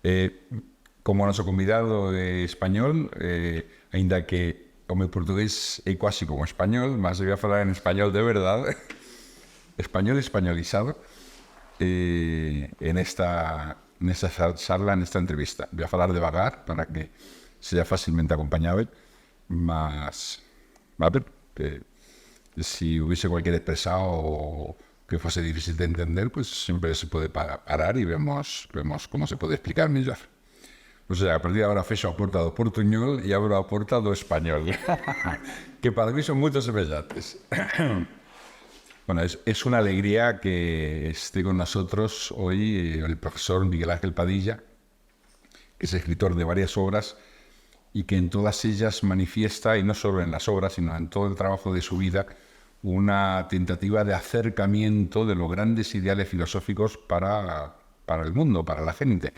Eh, como noso convidado é español, aínda que o meu portugués é quasi como español, mas eu voy a falar en español de verdade, español españolizado, en esta charla, en esta entrevista. Voy a falar devagar para que sea fácilmente acompañable, mas a ver, si hubiese cualquier expresado o que fuese difícil de entender, pues siempre se puede parar y vemos cómo se puede explicar mellor. O sea, a partir de agora fexo a porta do portuñol e abro a porta do español, que para mí son moito semellantes. Bueno, es una alegría que esté con nosotros hoy el profesor Miguel Ángel Padilla, que es escritor de varias obras y que en todas ellas manifiesta, y no solo en las obras, sino en todo el trabajo de su vida, una tentativa de acercamiento de los grandes ideales filosóficos para el mundo, para la gente.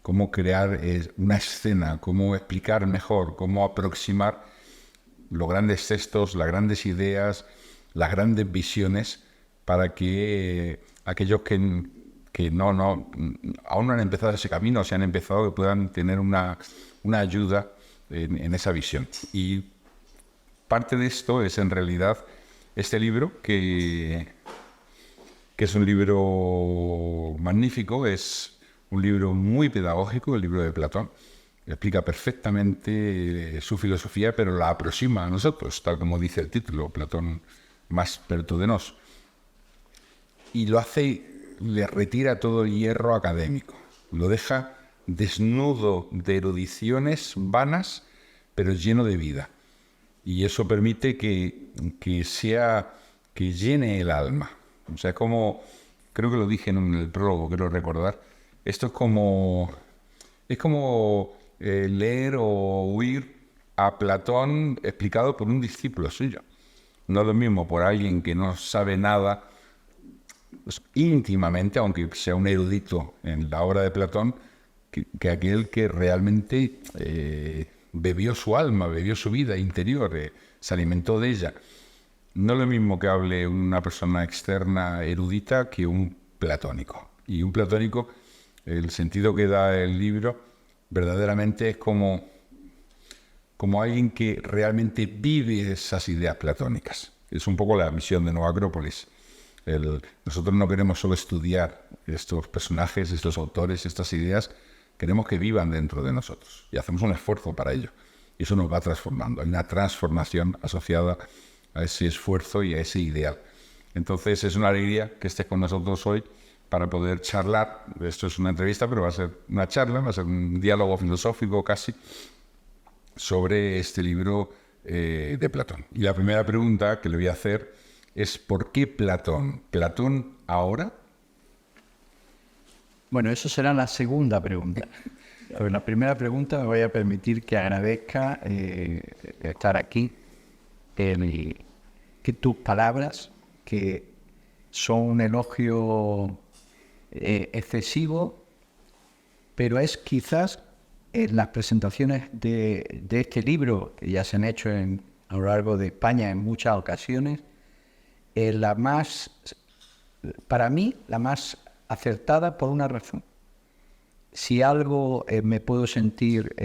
Cómo crear una escena, cómo explicar mejor, cómo aproximar los grandes textos, las grandes ideas, las grandes visiones, para que aquellos que aún no han empezado ese camino, se han empezado, que puedan tener una ayuda en esa visión. Y parte de esto es en realidad este libro, que es un libro magnífico, es un libro muy pedagógico, el libro de Platón. Explica perfectamente su filosofía, pero la aproxima a nosotros, tal como dice el título, Platón más experto de nos. Y lo hace, le retira todo el hierro académico, lo deja desnudo de erudiciones vanas, pero lleno de vida. Y eso permite que llene el alma. O sea, es como, creo que lo dije en el prólogo, quiero recordar, esto es como leer o oír a Platón explicado por un discípulo suyo. No es lo mismo por alguien que no sabe nada, pues, íntimamente, aunque sea un erudito en la obra de Platón, que aquel que realmente bebió su alma, bebió su vida interior, se alimentó de ella. No es lo mismo que hable una persona externa erudita que un platónico. Y un platónico, el sentido que da el libro, verdaderamente es como alguien que realmente vive esas ideas platónicas. Es un poco la misión de Nueva Acrópolis. Nosotros no queremos solo estudiar estos personajes, estos autores, estas ideas, queremos que vivan dentro de nosotros y hacemos un esfuerzo para ello. Y eso nos va transformando. Hay una transformación asociada a ese esfuerzo y a ese ideal. Entonces es una alegría que estés con nosotros hoy para poder charlar. Esto es una entrevista, pero va a ser una charla, va a ser un diálogo filosófico casi sobre este libro de Platón. Y la primera pregunta que le voy a hacer es ¿por qué Platón? ¿Platón ahora? Bueno, eso será la segunda pregunta. Pero la primera pregunta me voy a permitir que agradezca estar aquí, que tus palabras, que son un elogio excesivo, pero es quizás en las presentaciones de este libro, que ya se han hecho a lo largo de España en muchas ocasiones, la más, para mí, la más acertada por una razón. Si algo me puedo sentir,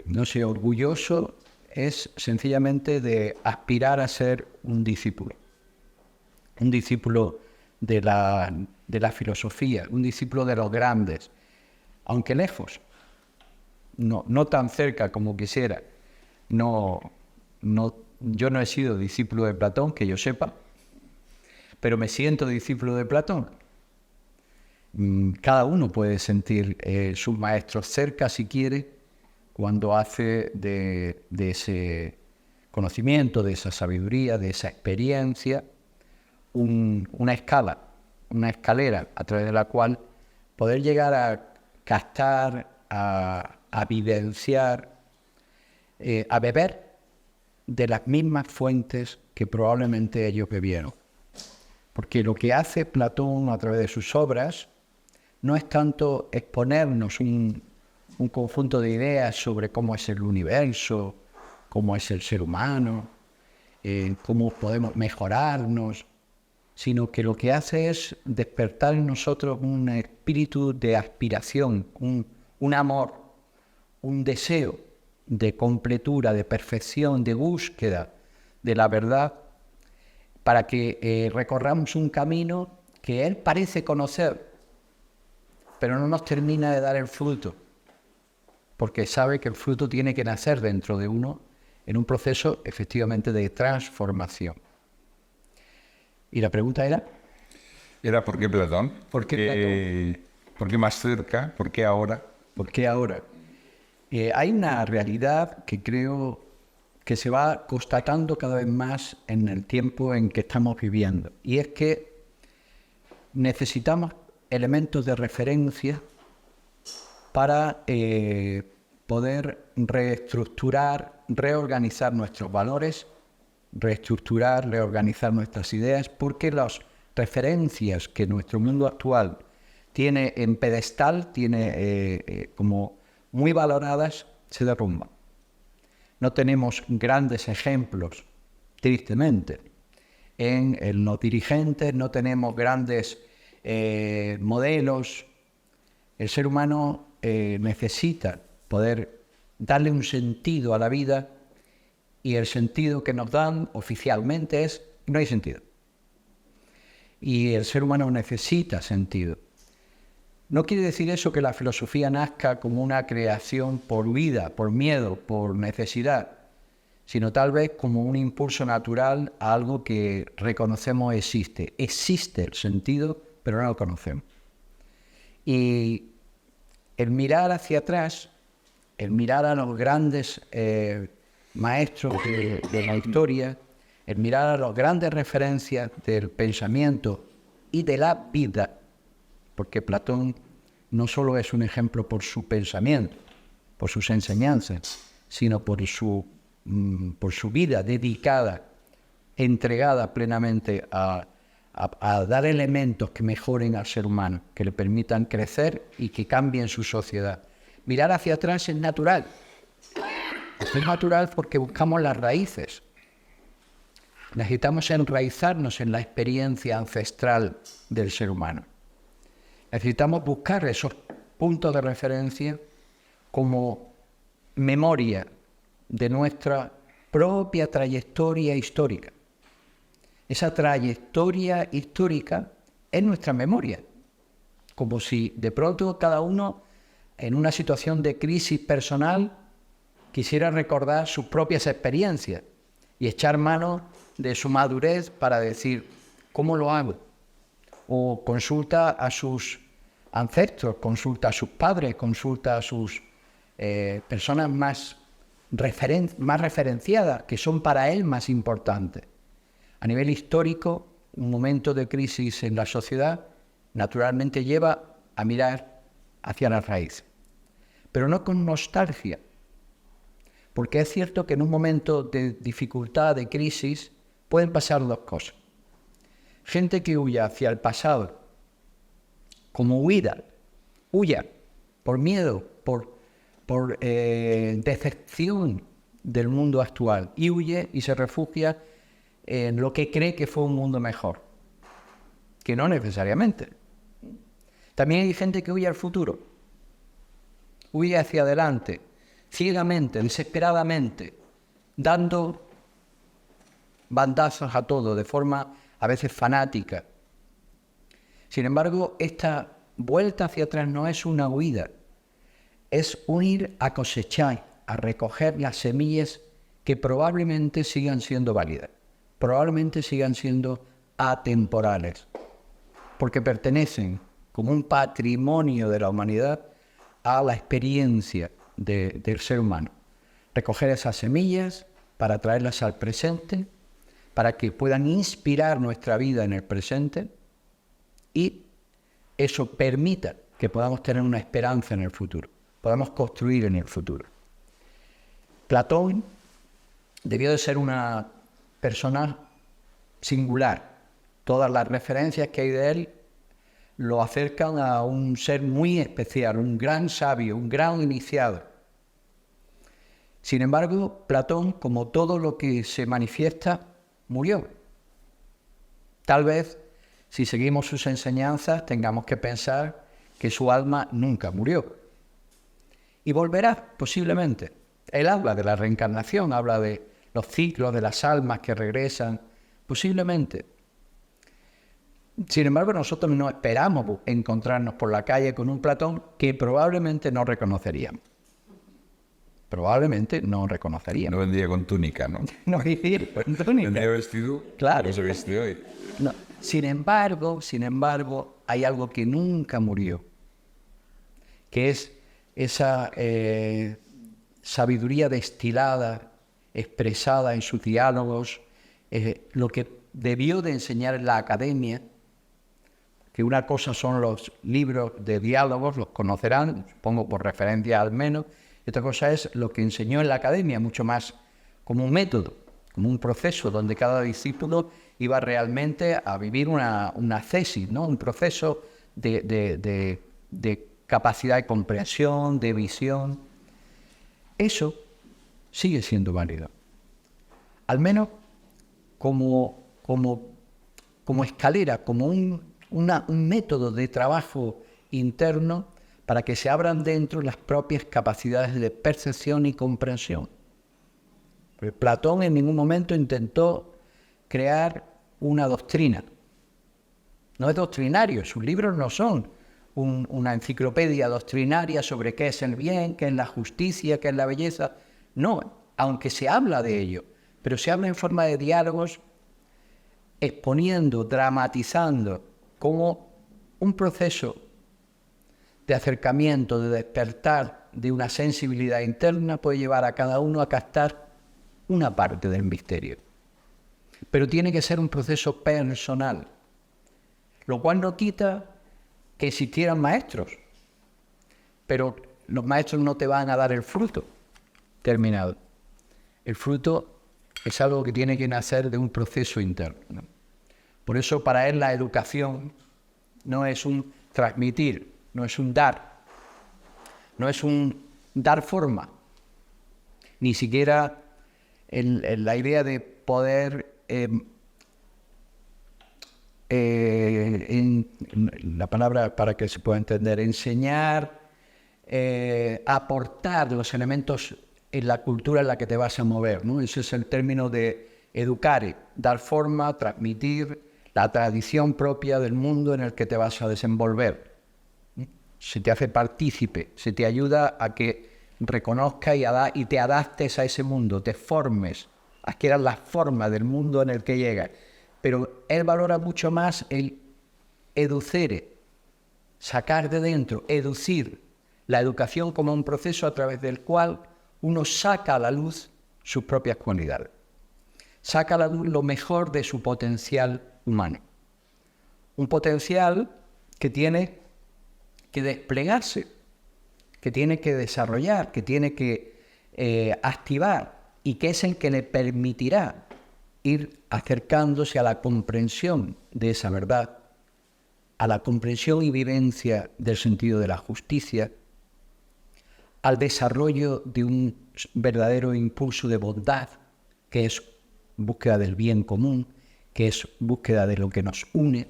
no sé, orgulloso, es sencillamente de aspirar a ser un discípulo de la filosofía, un discípulo de los grandes, aunque lejos, no tan cerca como quisiera. Yo no he sido discípulo de Platón, que yo sepa, pero me siento discípulo de Platón. Cada uno puede sentir sus maestros cerca, si quiere, cuando hace de ese conocimiento, de esa sabiduría, de esa experiencia, una escalera a través de la cual poder llegar a captar, a vivenciar, a beber de las mismas fuentes que probablemente ellos bebieron. Porque lo que hace Platón a través de sus obras no es tanto exponernos un conjunto de ideas sobre cómo es el universo, cómo es el ser humano, cómo podemos mejorarnos, sino que lo que hace es despertar en nosotros un espíritu de aspiración, un amor, un deseo de completura, de perfección, de búsqueda de la verdad, para que recorramos un camino que Él parece conocer, pero no nos termina de dar el fruto, porque sabe que el fruto tiene que nacer dentro de uno en un proceso efectivamente de transformación. ¿Y la pregunta era? ¿Era por qué Platón? ¿Por qué Platón? ¿Por qué más cerca? ¿Por qué ahora? ¿Por qué ahora? Hay una realidad que creo que se va constatando cada vez más en el tiempo en que estamos viviendo, y es que necesitamos elementos de referencia para poder reestructurar, reorganizar nuestros valores, reorganizar nuestras ideas, porque las referencias que nuestro mundo actual tiene en pedestal, tiene como muy valoradas, se derrumban. No tenemos grandes ejemplos, tristemente, en los dirigentes, no tenemos grandes modelos. El ser humano necesita poder darle un sentido a la vida, y el sentido que nos dan oficialmente es no hay sentido. Y el ser humano necesita sentido. No quiere decir eso que la filosofía nazca como una creación por huida, por miedo, por necesidad, sino tal vez como un impulso natural a algo que reconocemos existe. Existe el sentido, pero no lo conocemos. Y el mirar hacia atrás, el mirar a los grandes maestros de la historia, el mirar a las grandes referencias del pensamiento y de la vida, porque Platón no solo es un ejemplo por su pensamiento, por sus enseñanzas, sino por su vida dedicada, entregada plenamente a dar elementos que mejoren al ser humano, que le permitan crecer y que cambien su sociedad. Mirar hacia atrás es natural. Es natural porque buscamos las raíces. Necesitamos enraizarnos en la experiencia ancestral del ser humano. Necesitamos buscar esos puntos de referencia como memoria de nuestra propia trayectoria histórica. Esa trayectoria histórica es nuestra memoria, como si de pronto cada uno en una situación de crisis personal quisiera recordar sus propias experiencias y echar mano de su madurez para decir, ¿cómo lo hago? O consulta a sus ancestros, consulta a sus padres, consulta a sus personas más referenciadas, que son para él más importantes. A nivel histórico, un momento de crisis en la sociedad naturalmente lleva a mirar hacia la raíz, pero no con nostalgia, porque es cierto que en un momento de dificultad, de crisis, pueden pasar dos cosas. Gente que huya hacia el pasado, como huya por miedo, por decepción del mundo actual, y huye y se refugia en lo que cree que fue un mundo mejor, que no necesariamente. También hay gente que huye al futuro, huye hacia adelante, ciegamente, desesperadamente, dando bandazos a todo, de forma a veces fanática. Sin embargo, esta vuelta hacia atrás no es una huida, es un ir a cosechar, a recoger las semillas que probablemente sigan siendo válidas, probablemente sigan siendo atemporales, porque pertenecen como un patrimonio de la humanidad a la experiencia del ser humano. Recoger esas semillas para traerlas al presente, para que puedan inspirar nuestra vida en el presente y eso permita que podamos tener una esperanza en el futuro, podamos construir en el futuro. Platón debió de ser una persona singular. Todas las referencias que hay de él lo acercan a un ser muy especial, un gran sabio, un gran iniciado. Sin embargo, Platón, como todo lo que se manifiesta, murió. Tal vez si seguimos sus enseñanzas, tengamos que pensar que su alma nunca murió. Y volverá, posiblemente. Él habla de la reencarnación, habla de los ciclos de las almas que regresan, posiblemente. Sin embargo, nosotros no esperamos encontrarnos por la calle con un Platón que probablemente no reconoceríamos. Probablemente no reconoceríamos. No vendría con túnica, ¿no? No vendría con túnica. Vendría vestido. Claro. No se viste hoy. No. Sin embargo, hay algo que nunca murió, que es esa sabiduría destilada, expresada en sus diálogos, lo que debió de enseñar en la academia, que una cosa son los libros de diálogos, los conocerán, supongo por referencia al menos, y otra cosa es lo que enseñó en la academia, mucho más como un método, como un proceso donde cada discípulo iba realmente a vivir una tesis, ¿no? Un proceso de capacidad de comprensión, de visión. Eso sigue siendo válido. Al menos como escalera, como un método de trabajo interno para que se abran dentro las propias capacidades de percepción y comprensión. Porque Platón en ningún momento intentó crear una doctrina. No es doctrinario, sus libros no son una enciclopedia doctrinaria sobre qué es el bien, qué es la justicia, qué es la belleza. No, aunque se habla de ello, pero se habla en forma de diálogos, exponiendo, dramatizando como un proceso de acercamiento, de despertar de una sensibilidad interna puede llevar a cada uno a captar una parte del misterio. Pero tiene que ser un proceso personal, lo cual no quita que existieran maestros, pero los maestros no te van a dar el fruto terminado. El fruto es algo que tiene que nacer de un proceso interno, ¿no? Por eso para él la educación no es un transmitir, no es un dar, no es un dar forma, ni siquiera la idea de poder, la palabra para que se pueda entender, enseñar, aportar los elementos en la cultura en la que te vas a mover, ¿no? Ese es el término de educare, dar forma, transmitir la tradición propia del mundo en el que te vas a desenvolver. Se te hace partícipe, se te ayuda a que reconozcas y te adaptes a ese mundo, te formes, adquieras la forma del mundo en el que llegas. Pero él valora mucho más el educere, sacar de dentro, educir, la educación como un proceso a través del cual uno saca a la luz sus propias cualidades, saca a la luz lo mejor de su potencial humano. Un potencial que tiene que desplegarse, que tiene que desarrollar, que tiene que activar y que es el que le permitirá ir acercándose a la comprensión de esa verdad, a la comprensión y vivencia del sentido de la justicia, al desarrollo de un verdadero impulso de bondad, que es búsqueda del bien común, que es búsqueda de lo que nos une,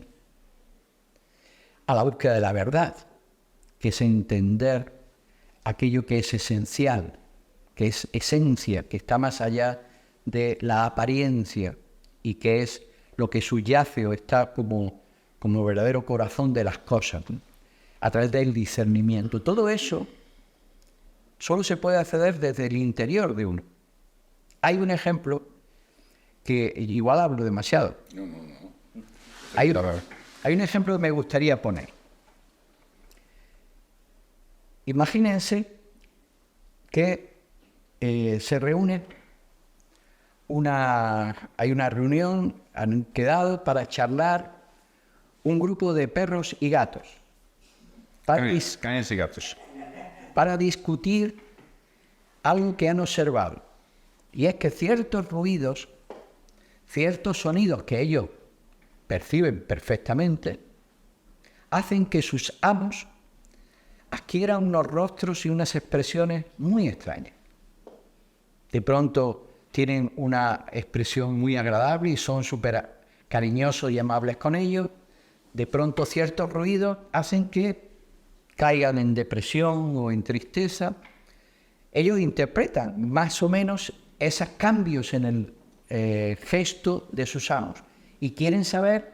a la búsqueda de la verdad, que es entender aquello que es esencial, que es esencia, que está más allá de la apariencia y que es lo que subyace o está como verdadero corazón de las cosas, ¿no? A través del discernimiento. Todo eso solo se puede acceder desde el interior de uno. Hay un ejemplo que igual hablo demasiado. No. Hay un ejemplo que me gustaría poner. Imagínense que se reúnen, hay una reunión, han quedado para charlar un grupo de perros y gatos. Canes y gatos. Para discutir algo que han observado. Y es que ciertos ruidos, ciertos sonidos que ellos perciben perfectamente, hacen que sus amos adquieran unos rostros y unas expresiones muy extrañas. De pronto tienen una expresión muy agradable y son súper cariñosos y amables con ellos. de pronto ciertos ruidos hacen que caigan en depresión o en tristeza. Ellos interpretan más o menos esos cambios en el gesto de sus amos y quieren saber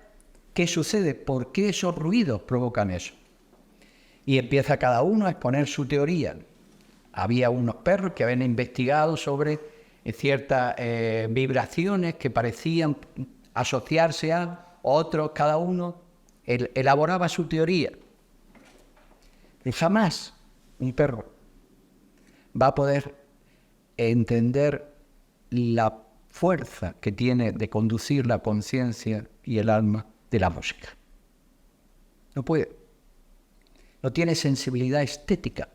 qué sucede, por qué esos ruidos provocan eso. Y empieza cada uno a exponer su teoría. Había unos perros que habían investigado sobre ciertas vibraciones que parecían asociarse a otros, cada uno elaboraba su teoría. Y jamás un perro va a poder entender la fuerza que tiene de conducir la conciencia y el alma de la música. No puede. No tiene sensibilidad estética.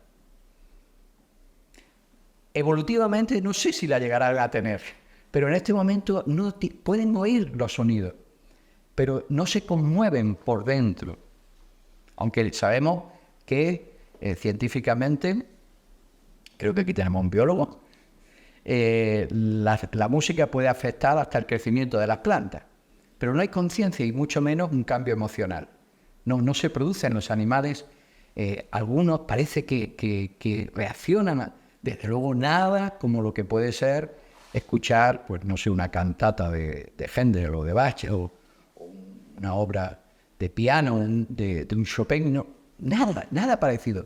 Evolutivamente no sé si la llegará a tener, pero en este momento no pueden oír los sonidos, pero no se conmueven por dentro. Aunque sabemos que científicamente, creo que aquí tenemos un biólogo, la música puede afectar hasta el crecimiento de las plantas, pero no hay conciencia y mucho menos un cambio emocional. No se produce en los animales. Algunos parece que reaccionan, desde luego nada como lo que puede ser escuchar, pues no sé, una cantata de Händel o de Bach o una obra de piano de un Chopin, no, nada parecido.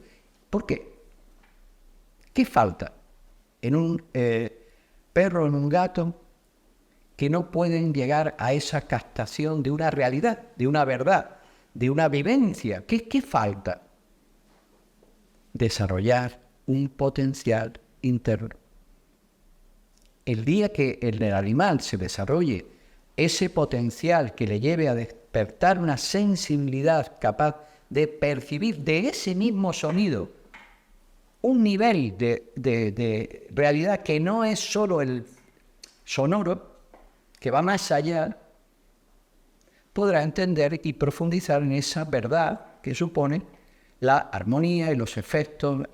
¿Por qué? ¿Qué falta en un perro o en un gato que no pueden llegar a esa captación de una realidad, de una verdad, de una vivencia? ¿Qué falta? Desarrollar un potencial interno. El día que en el animal se desarrolle ese potencial que le lleve a despertar una sensibilidad capaz de percibir de ese mismo sonido un nivel de realidad que no es solo el sonoro, que va más allá, podrá entender y profundizar en esa verdad que supone la armonía y los efectos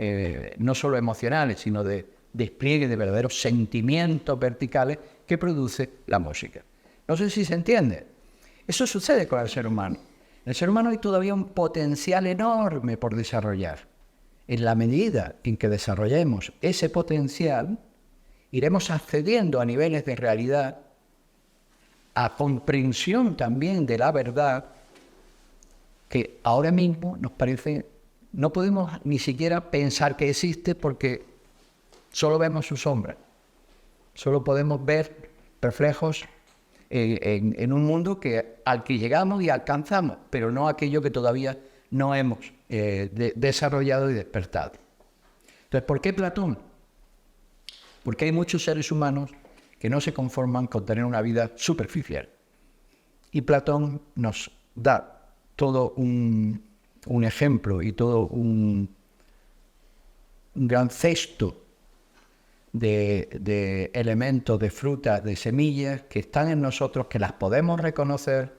no solo emocionales, sino de despliegue de verdaderos sentimientos verticales que produce la música. No sé si se entiende. Eso sucede con el ser humano. En el ser humano hay todavía un potencial enorme por desarrollar. En la medida en que desarrollemos ese potencial, iremos accediendo a niveles de realidad, a comprensión también de la verdad, que ahora mismo nos parece, no podemos ni siquiera pensar que existe porque solo vemos su sombra. Solo podemos ver reflejos en un mundo al que llegamos y alcanzamos, pero no aquello que todavía no hemos desarrollado y despertado. Entonces, ¿por qué Platón? Porque hay muchos seres humanos que no se conforman con tener una vida superficial. Y Platón nos da todo un ejemplo y todo un gran cesto de elementos, de frutas, de semillas que están en nosotros, que las podemos reconocer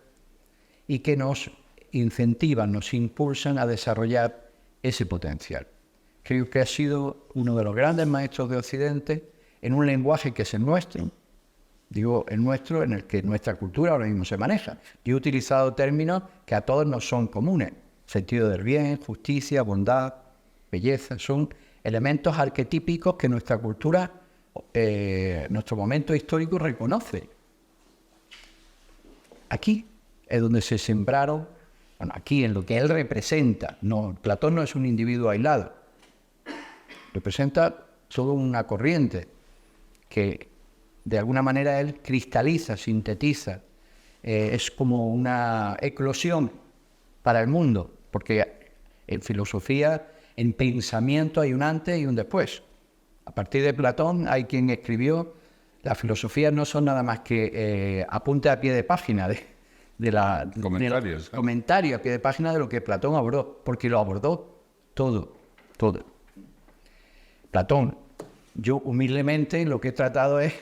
y que nos incentivan, nos impulsan a desarrollar ese potencial. Creo que ha sido uno de los grandes maestros de Occidente en un lenguaje que es el nuestro, digo el nuestro, en el que nuestra cultura ahora mismo se maneja. Yo he utilizado términos que a todos nos son comunes: sentido del bien, justicia, bondad, belleza. Son elementos arquetípicos que nuestra cultura, nuestro momento histórico reconoce. Aquí es donde se sembraron, bueno, aquí en lo que él representa. No, Platón no es un individuo aislado, representa toda una corriente que de alguna manera él cristaliza, sintetiza, es como una eclosión para el mundo, porque en filosofía, en pensamiento hay un antes y un después. A partir de Platón hay quien escribió, las filosofías no son nada más que apuntes a pie de página comentarios a pie de página de lo que Platón abordó, porque lo abordó todo. Platón, yo humildemente lo que he tratado es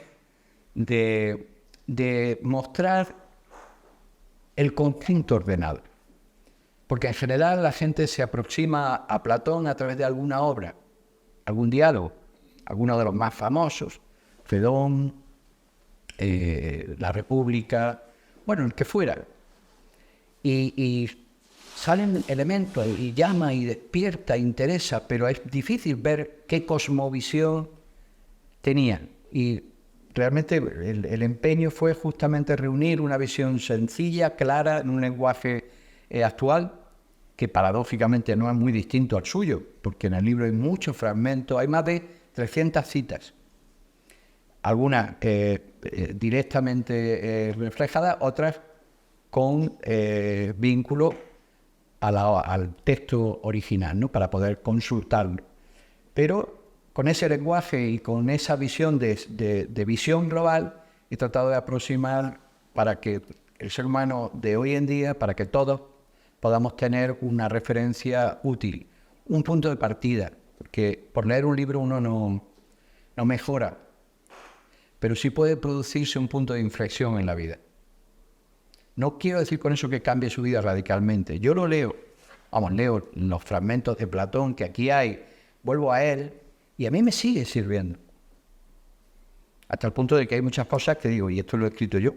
de mostrar el conjunto ordenado. Porque en general la gente se aproxima a Platón a través de alguna obra, algún diálogo, alguno de los más famosos, Fedón, La República, bueno, el que fuera. Y salen elementos y llama y despierta, interesa, pero es difícil ver qué cosmovisión tenían. Y realmente el empeño fue justamente reunir una visión sencilla, clara, en un lenguaje actual, que paradójicamente no es muy distinto al suyo, porque en el libro hay muchos fragmentos, hay más de 300 citas, algunas directamente reflejadas, otras con vínculo al texto original, ¿no? Para poder consultarlo. Pero con ese lenguaje y con esa visión de visión global, he tratado de aproximar para que el ser humano de hoy en día, para que todos podamos tener una referencia útil, un punto de partida, porque por leer un libro uno no mejora, pero sí puede producirse un punto de inflexión en la vida. No quiero decir con eso que cambie su vida radicalmente. Yo lo leo los fragmentos de Platón que aquí hay, vuelvo a él, y a mí me sigue sirviendo. Hasta el punto de que hay muchas cosas que digo, y esto lo he escrito yo.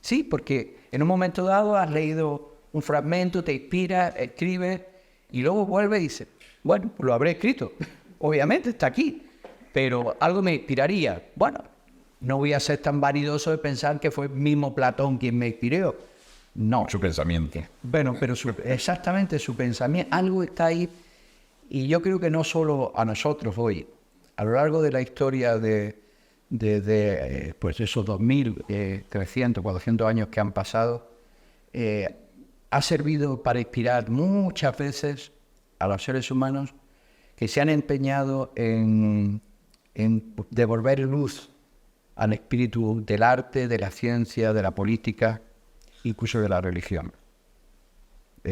Sí, porque en un momento dado has leído un fragmento, te inspira, escribes, y luego vuelves y dices, bueno, pues lo habré escrito. Obviamente está aquí, pero algo me inspiraría. Bueno, no voy a ser tan vanidoso de pensar que fue mismo Platón quien me inspiró. No. Su pensamiento. Bueno, pero exactamente su pensamiento, algo está ahí. Y yo creo que no solo a nosotros hoy, a lo largo de la historia de pues esos 2.300, 400 años que han pasado, ha servido para inspirar muchas veces a los seres humanos que se han empeñado en devolver luz al espíritu del arte, de la ciencia, de la política, incluso de la religión.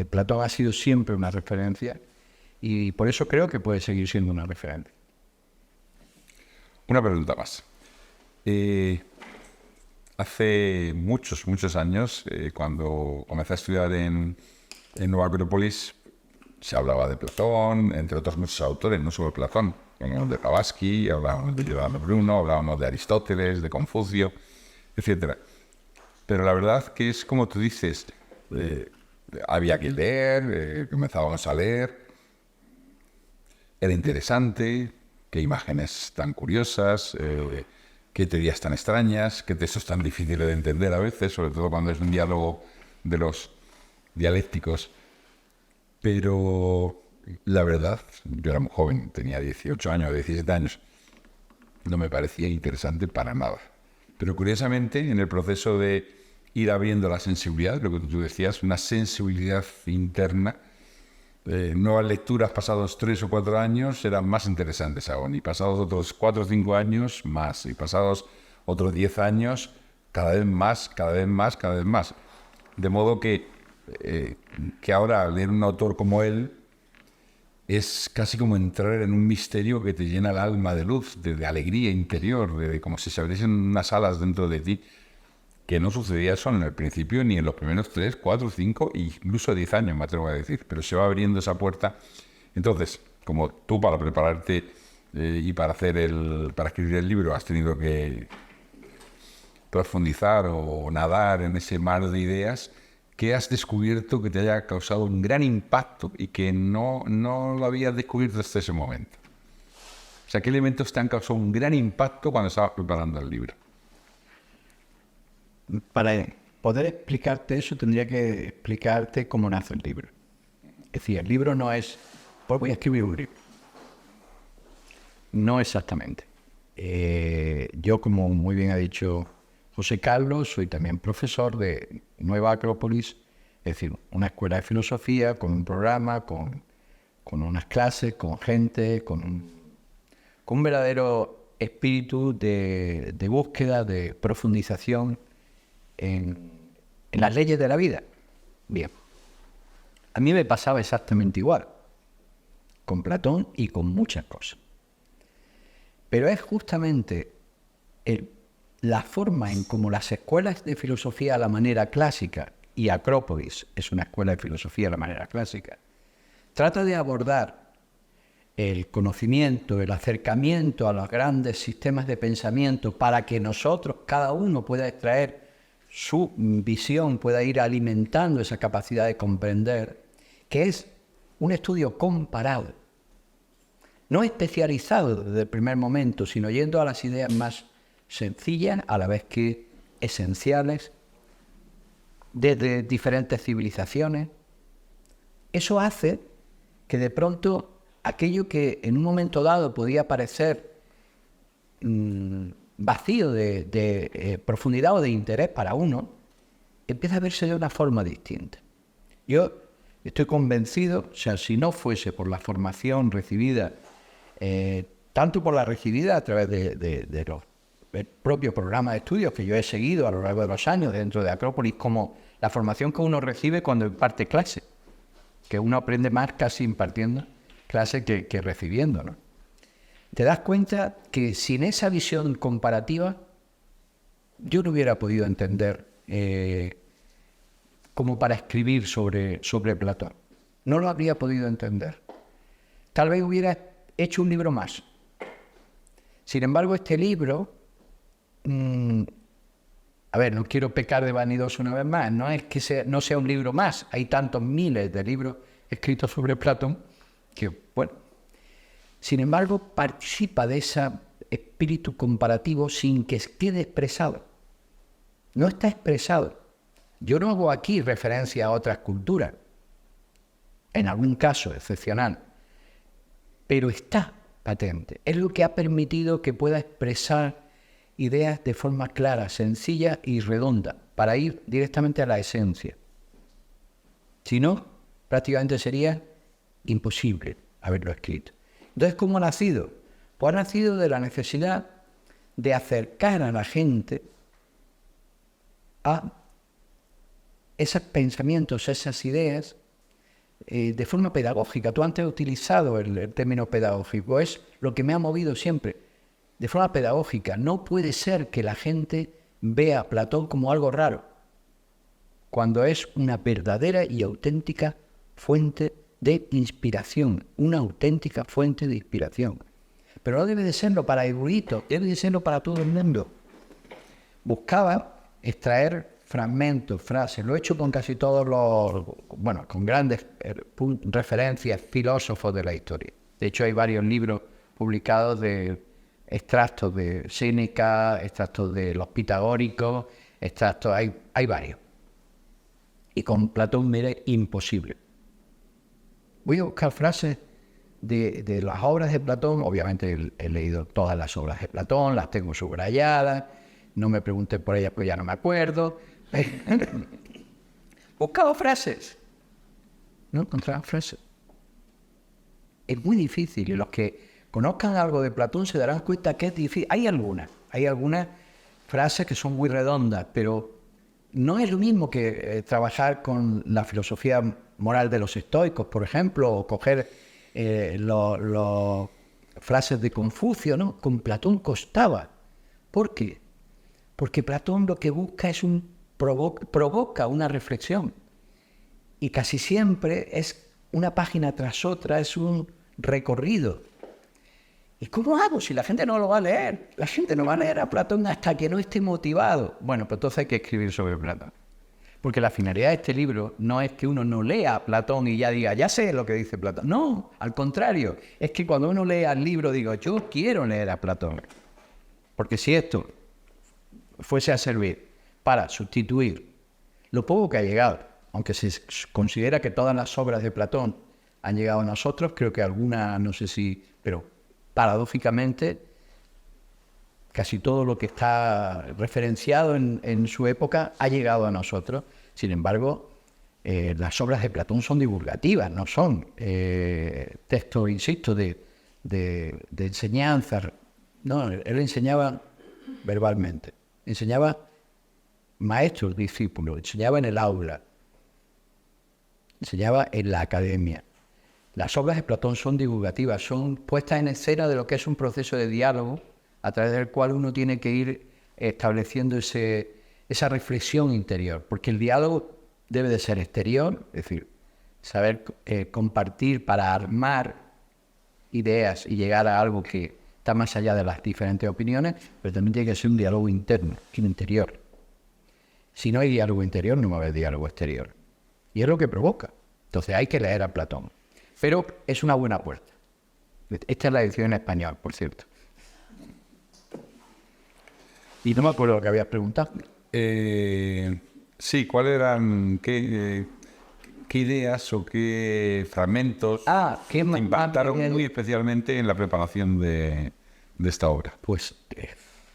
Platón ha sido siempre una referencia y por eso creo que puede seguir siendo una referencia. Una pregunta más. Hace muchos años, cuando comencé a estudiar en Nueva Acrópolis, se hablaba de Platón, entre otros muchos autores, no solo Platón, hablábamos de Blavatsky, hablábamos de Giordano Bruno, hablábamos de Aristóteles, de Confucio, etc. Pero la verdad que es como tú dices, había que leer, comenzábamos a leer, era interesante, qué imágenes tan curiosas, qué teorías tan extrañas, qué textos tan difíciles de entender a veces, sobre todo cuando es un diálogo de los dialécticos. Pero la verdad, yo era muy joven, tenía 18 años, 17 años, no me parecía interesante para nada. Pero curiosamente, en el proceso de ir abriendo la sensibilidad, lo que tú decías, una sensibilidad interna, nuevas lecturas pasados 3 o 4 años eran más interesantes aún, y pasados otros 4 o 5 años más, y pasados otros 10 años cada vez más. De modo que ahora leer un autor como él es casi como entrar en un misterio que te llena el alma de luz, de alegría interior, de como si se abriesen unas alas dentro de ti, que no sucedía eso en el principio ni en los primeros 3, 4, 5, incluso 10 años, me atrevo a decir, pero se va abriendo esa puerta. Entonces, como tú para prepararte y para escribir el libro has tenido que profundizar o nadar en ese mar de ideas, ¿qué has descubierto que te haya causado un gran impacto y que no lo habías descubierto hasta ese momento? O sea, ¿qué elementos te han causado un gran impacto cuando estabas preparando el libro? Para poder explicarte eso, tendría que explicarte cómo nace el libro. Es decir, el libro no es, pues voy a escribir un libro. No exactamente. Yo, como muy bien ha dicho José Carlos, soy también profesor de Nueva Acrópolis, es decir, una escuela de filosofía con un programa, con unas clases, con gente, con un verdadero espíritu de búsqueda, de profundización en las leyes de la vida. Bien. A mí me pasaba exactamente igual, con Platón y con muchas cosas. Pero es justamente la forma en cómo las escuelas de filosofía a la manera clásica, y Acrópolis es una escuela de filosofía a la manera clásica, trata de abordar el conocimiento, el acercamiento a los grandes sistemas de pensamiento para que nosotros, cada uno, pueda extraer su visión pueda ir alimentando esa capacidad de comprender, que es un estudio comparado, no especializado desde el primer momento, sino yendo a las ideas más sencillas, a la vez que esenciales, desde diferentes civilizaciones. Eso hace que de pronto aquello que en un momento dado podía parecer vacío de profundidad o de interés para uno, empieza a verse de una forma distinta. Yo estoy convencido, o sea, si no fuese por la formación recibida, tanto por la recibida a través de los el propio programa de estudios que yo he seguido a lo largo de los años dentro de Acrópolis, como la formación que uno recibe cuando imparte clase, que uno aprende más casi impartiendo clase que recibiendo, ¿no? Te das cuenta que sin esa visión comparativa yo no hubiera podido entender como para escribir sobre Platón. No lo habría podido entender. Tal vez hubiera hecho un libro más. Sin embargo, este libro, a ver, no quiero pecar de vanidoso una vez más, no es que no sea un libro más, hay tantos miles de libros escritos sobre Platón que, bueno, sin embargo, participa de ese espíritu comparativo sin que quede expresado. No está expresado. Yo no hago aquí referencia a otras culturas, en algún caso excepcional, pero está patente. Es lo que ha permitido que pueda expresar ideas de forma clara, sencilla y redonda, para ir directamente a la esencia. Si no, prácticamente sería imposible haberlo escrito. Entonces, ¿cómo ha nacido? Pues ha nacido de la necesidad de acercar a la gente a esos pensamientos, esas ideas, de forma pedagógica. Tú antes has utilizado el término pedagógico, es lo que me ha movido siempre. De forma pedagógica, no puede ser que la gente vea a Platón como algo raro, cuando es una verdadera y auténtica fuente de inspiración, una auténtica fuente de inspiración. Pero no debe de serlo para eruditos, debe de serlo para todo el mundo. Buscaba extraer fragmentos, frases, lo he hecho con casi todos con grandes referencias, filósofos de la historia. De hecho, hay varios libros publicados de extractos de Séneca, extractos de los pitagóricos, extractos, hay varios. Y con Platón me era imposible. Voy a buscar frases de las obras de Platón. Obviamente he leído todas las obras de Platón, las tengo subrayadas, no me pregunten por ellas porque ya no me acuerdo. Buscaba frases, no encontraba frases. Es muy difícil, y los que conozcan algo de Platón se darán cuenta que es difícil. Hay algunas frases que son muy redondas, pero no es lo mismo que trabajar con la filosofía moral de los estoicos, por ejemplo, o coger las frases de Confucio, ¿no? Con Platón costaba. ¿Por qué? Porque Platón lo que busca es provoca una reflexión. Y casi siempre es una página tras otra, es un recorrido. ¿Y cómo hago si la gente no lo va a leer? La gente no va a leer a Platón hasta que no esté motivado. Bueno, pues entonces hay que escribir sobre Platón. Porque la finalidad de este libro no es que uno no lea a Platón y ya diga, ya sé lo que dice Platón. No, al contrario. Es que cuando uno lee el libro, digo, yo quiero leer a Platón. Porque si esto fuese a servir para sustituir lo poco que ha llegado, aunque se considera que todas las obras de Platón han llegado a nosotros, creo que algunas, no sé si, pero paradójicamente, casi todo lo que está referenciado en su época ha llegado a nosotros. Sin embargo, las obras de Platón son divulgativas, no son textos, insisto, de enseñanza. No, él enseñaba verbalmente, enseñaba maestros, discípulos, enseñaba en el aula, enseñaba en la academia. Las obras de Platón son divulgativas, son puestas en escena de lo que es un proceso de diálogo a través del cual uno tiene que ir estableciendo esa reflexión interior, porque el diálogo debe de ser exterior, es decir, saber compartir para armar ideas y llegar a algo que está más allá de las diferentes opiniones, pero también tiene que ser un diálogo interno, interior. Si no hay diálogo interior, no va a haber diálogo exterior. Y es lo que provoca. Entonces hay que leer a Platón. Pero es una buena puerta. Esta es la edición en español, por cierto. Y no me acuerdo lo que habías preguntado. Sí, ¿cuáles eran, qué ideas o qué fragmentos ¿qué te impactaron más muy especialmente en la preparación de esta obra? Pues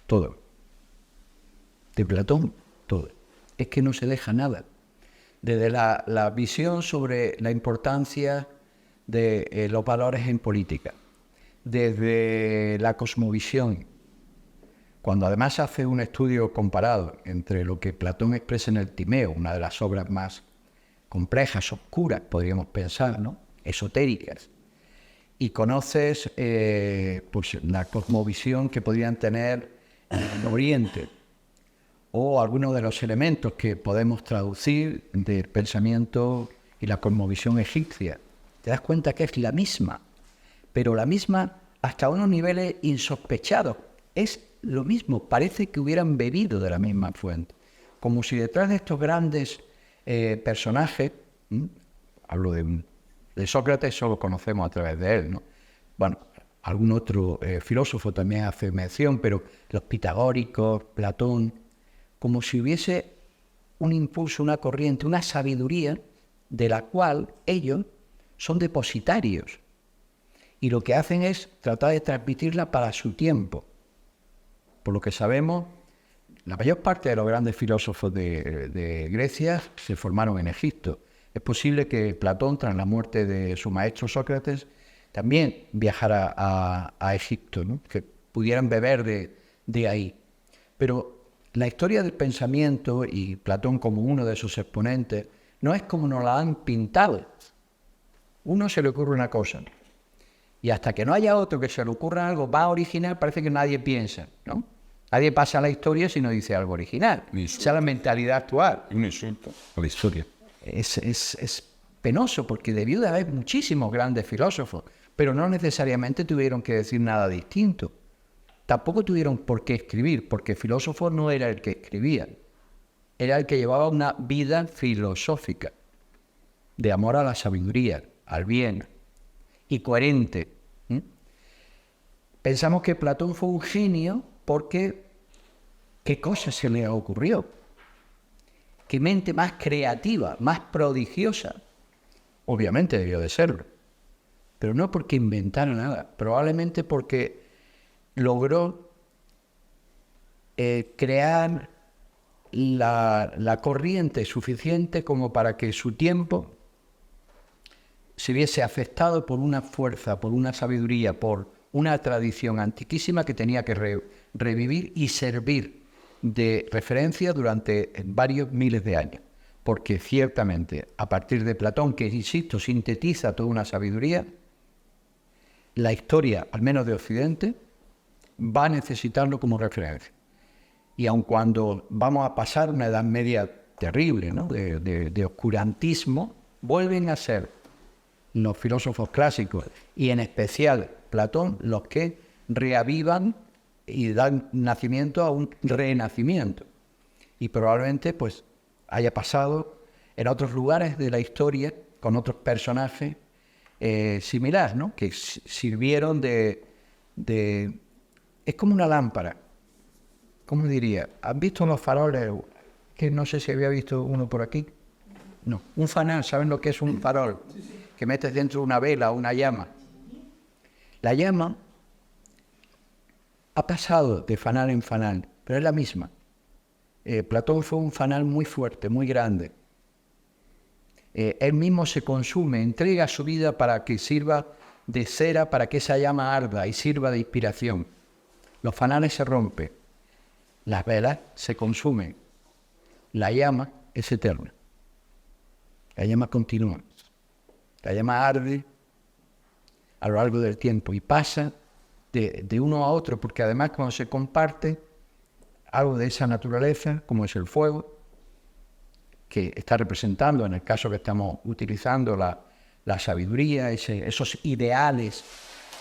todo. De Platón, todo. Es que no se deja nada. Desde la visión sobre la importancia de los valores en política, desde la cosmovisión, cuando además hace un estudio comparado entre lo que Platón expresa en el Timeo, una de las obras más complejas, oscuras, podríamos pensar, ¿no? Esotéricas, y conoces pues, la cosmovisión que podrían tener en Oriente, o algunos de los elementos que podemos traducir del pensamiento y la cosmovisión egipcia, te das cuenta que es la misma, pero la misma hasta unos niveles insospechados. Es lo mismo, parece que hubieran bebido de la misma fuente, como si detrás de estos grandes personajes, hablo de Sócrates, solo conocemos a través de él, ¿no? Bueno, algún otro filósofo también hace mención, pero los pitagóricos, Platón, como si hubiese un impulso, una corriente, una sabiduría de la cual ellos son depositarios. Y lo que hacen es tratar de transmitirla para su tiempo. Por lo que sabemos, la mayor parte de los grandes filósofos de Grecia se formaron en Egipto. Es posible que Platón, tras la muerte de su maestro Sócrates, también viajara a Egipto, ¿no? Que pudieran beber de ahí. Pero la historia del pensamiento, y Platón como uno de sus exponentes, no es como nos la han pintado. Uno se le ocurre una cosa, y hasta que no haya otro que se le ocurra algo más original, parece que nadie piensa, ¿no? Nadie pasa a la historia si no dice algo original. Esa es la mentalidad actual. Un insulto a la historia. Es penoso, porque debió de haber muchísimos grandes filósofos, pero no necesariamente tuvieron que decir nada distinto. Tampoco tuvieron por qué escribir, porque filósofo no era el que escribía, era el que llevaba una vida filosófica, de amor a la sabiduría, al bien, y coherente. Pensamos que Platón fue un genio porque ¿qué cosa se le ocurrió? ¿Qué mente más creativa, más prodigiosa? Obviamente debió de serlo, pero no porque inventara nada, probablemente porque logró crear la corriente suficiente como para que su tiempo se viese afectado por una fuerza, por una sabiduría, por una tradición antiquísima que tenía que revivir y servir de referencia durante varios miles de años. Porque ciertamente, a partir de Platón, que insisto, sintetiza toda una sabiduría, la historia, al menos de Occidente, va a necesitarlo como referencia. Y aun cuando vamos a pasar una Edad Media terrible, ¿no? de oscurantismo, vuelven a ser los filósofos clásicos, y en especial Platón, los que reavivan y dan nacimiento a un renacimiento. Y probablemente pues haya pasado en otros lugares de la historia, con otros personajes similares, ¿no? Que sirvieron de... Es como una lámpara. ¿Cómo diría? ¿Han visto los faroles? Que no sé si había visto uno por aquí. No, un fanal, ¿saben lo que es un farol? Que metes dentro de una vela o una llama. La llama ha pasado de fanal en fanal, pero es la misma. Platón fue un fanal muy fuerte, muy grande. Él mismo se consume, entrega su vida para que sirva de cera, para que esa llama arda y sirva de inspiración. Los fanales se rompen, las velas se consumen, la llama es eterna. La llama continúa. La llama arde a lo largo del tiempo y pasa de uno a otro, porque además cuando se comparte algo de esa naturaleza, como es el fuego, que está representando, en el caso que estamos utilizando, la sabiduría, esos ideales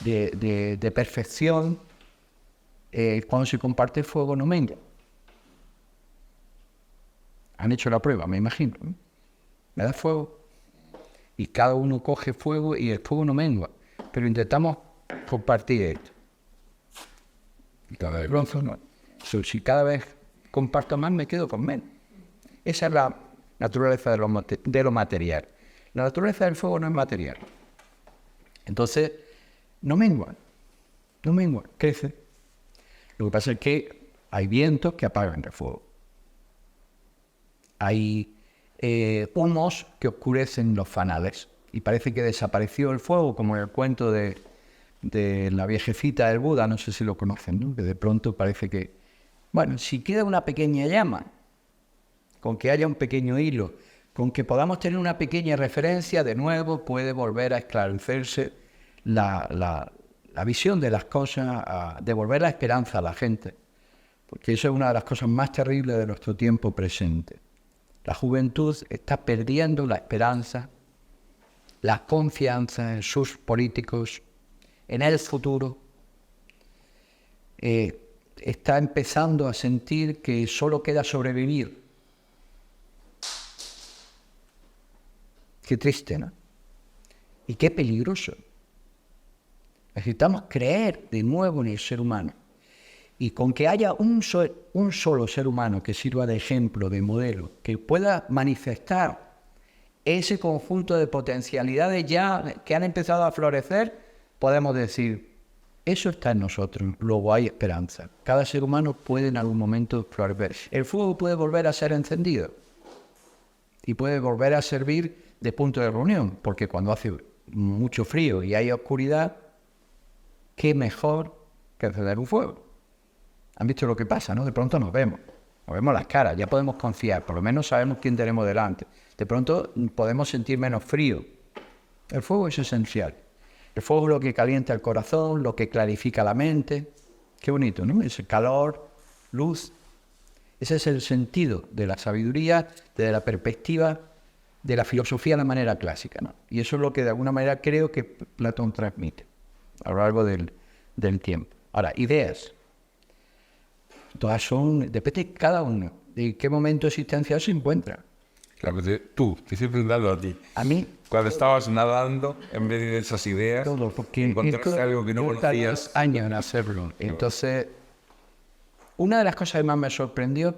de perfección, cuando se comparte el fuego no mengua. Han hecho la prueba, me imagino, ¿no? Me da fuego. Y cada uno coge fuego y el fuego no mengua. Pero intentamos compartir esto. Y cada vez bronce no. Si cada vez comparto más, me quedo con menos. Esa es la naturaleza de lo material. La naturaleza del fuego no es material. Entonces, no mengua, crece. Lo que pasa es que hay vientos que apagan el fuego. Hay humos que oscurecen los fanales. Y parece que desapareció el fuego, como en el cuento de la viejecita del Buda, no sé si lo conocen, ¿no? Que de pronto parece que, bueno, si queda una pequeña llama, con que haya un pequeño hilo, con que podamos tener una pequeña referencia, de nuevo puede volver a esclarecerse la visión de las cosas, a devolver la esperanza a la gente. Porque eso es una de las cosas más terribles de nuestro tiempo presente. La juventud está perdiendo la esperanza, la confianza en sus políticos, en el futuro. Está empezando a sentir que solo queda sobrevivir. Qué triste, ¿no? Y qué peligroso. Necesitamos creer de nuevo en el ser humano. Y con que haya un solo ser humano que sirva de ejemplo, de modelo, que pueda manifestar ese conjunto de potencialidades ya que han empezado a florecer, podemos decir, eso está en nosotros, luego hay esperanza. Cada ser humano puede en algún momento florecer. El fuego puede volver a ser encendido y puede volver a servir de punto de reunión, porque cuando hace mucho frío y hay oscuridad, qué mejor que encender un fuego. Han visto lo que pasa, ¿no? De pronto nos vemos las caras, ya podemos confiar, por lo menos sabemos quién tenemos delante. De pronto podemos sentir menos frío. El fuego es esencial. El fuego es lo que calienta el corazón, lo que clarifica la mente. Qué bonito, ¿no? Ese calor, luz. Ese es el sentido de la sabiduría, de la perspectiva, de la filosofía de la manera clásica, ¿no? Y eso es lo que de alguna manera creo que Platón transmite a lo largo del tiempo. Ahora, ideas. Todas son, depende de cada uno, de qué momento existencial se encuentra. Claro, te estoy preguntando a ti. A mí, cuando estabas nadando, en vez de esas ideas, todo, porque encontraste algo que no conocías. Años en hacerlo. Entonces, una de las cosas que más me sorprendió,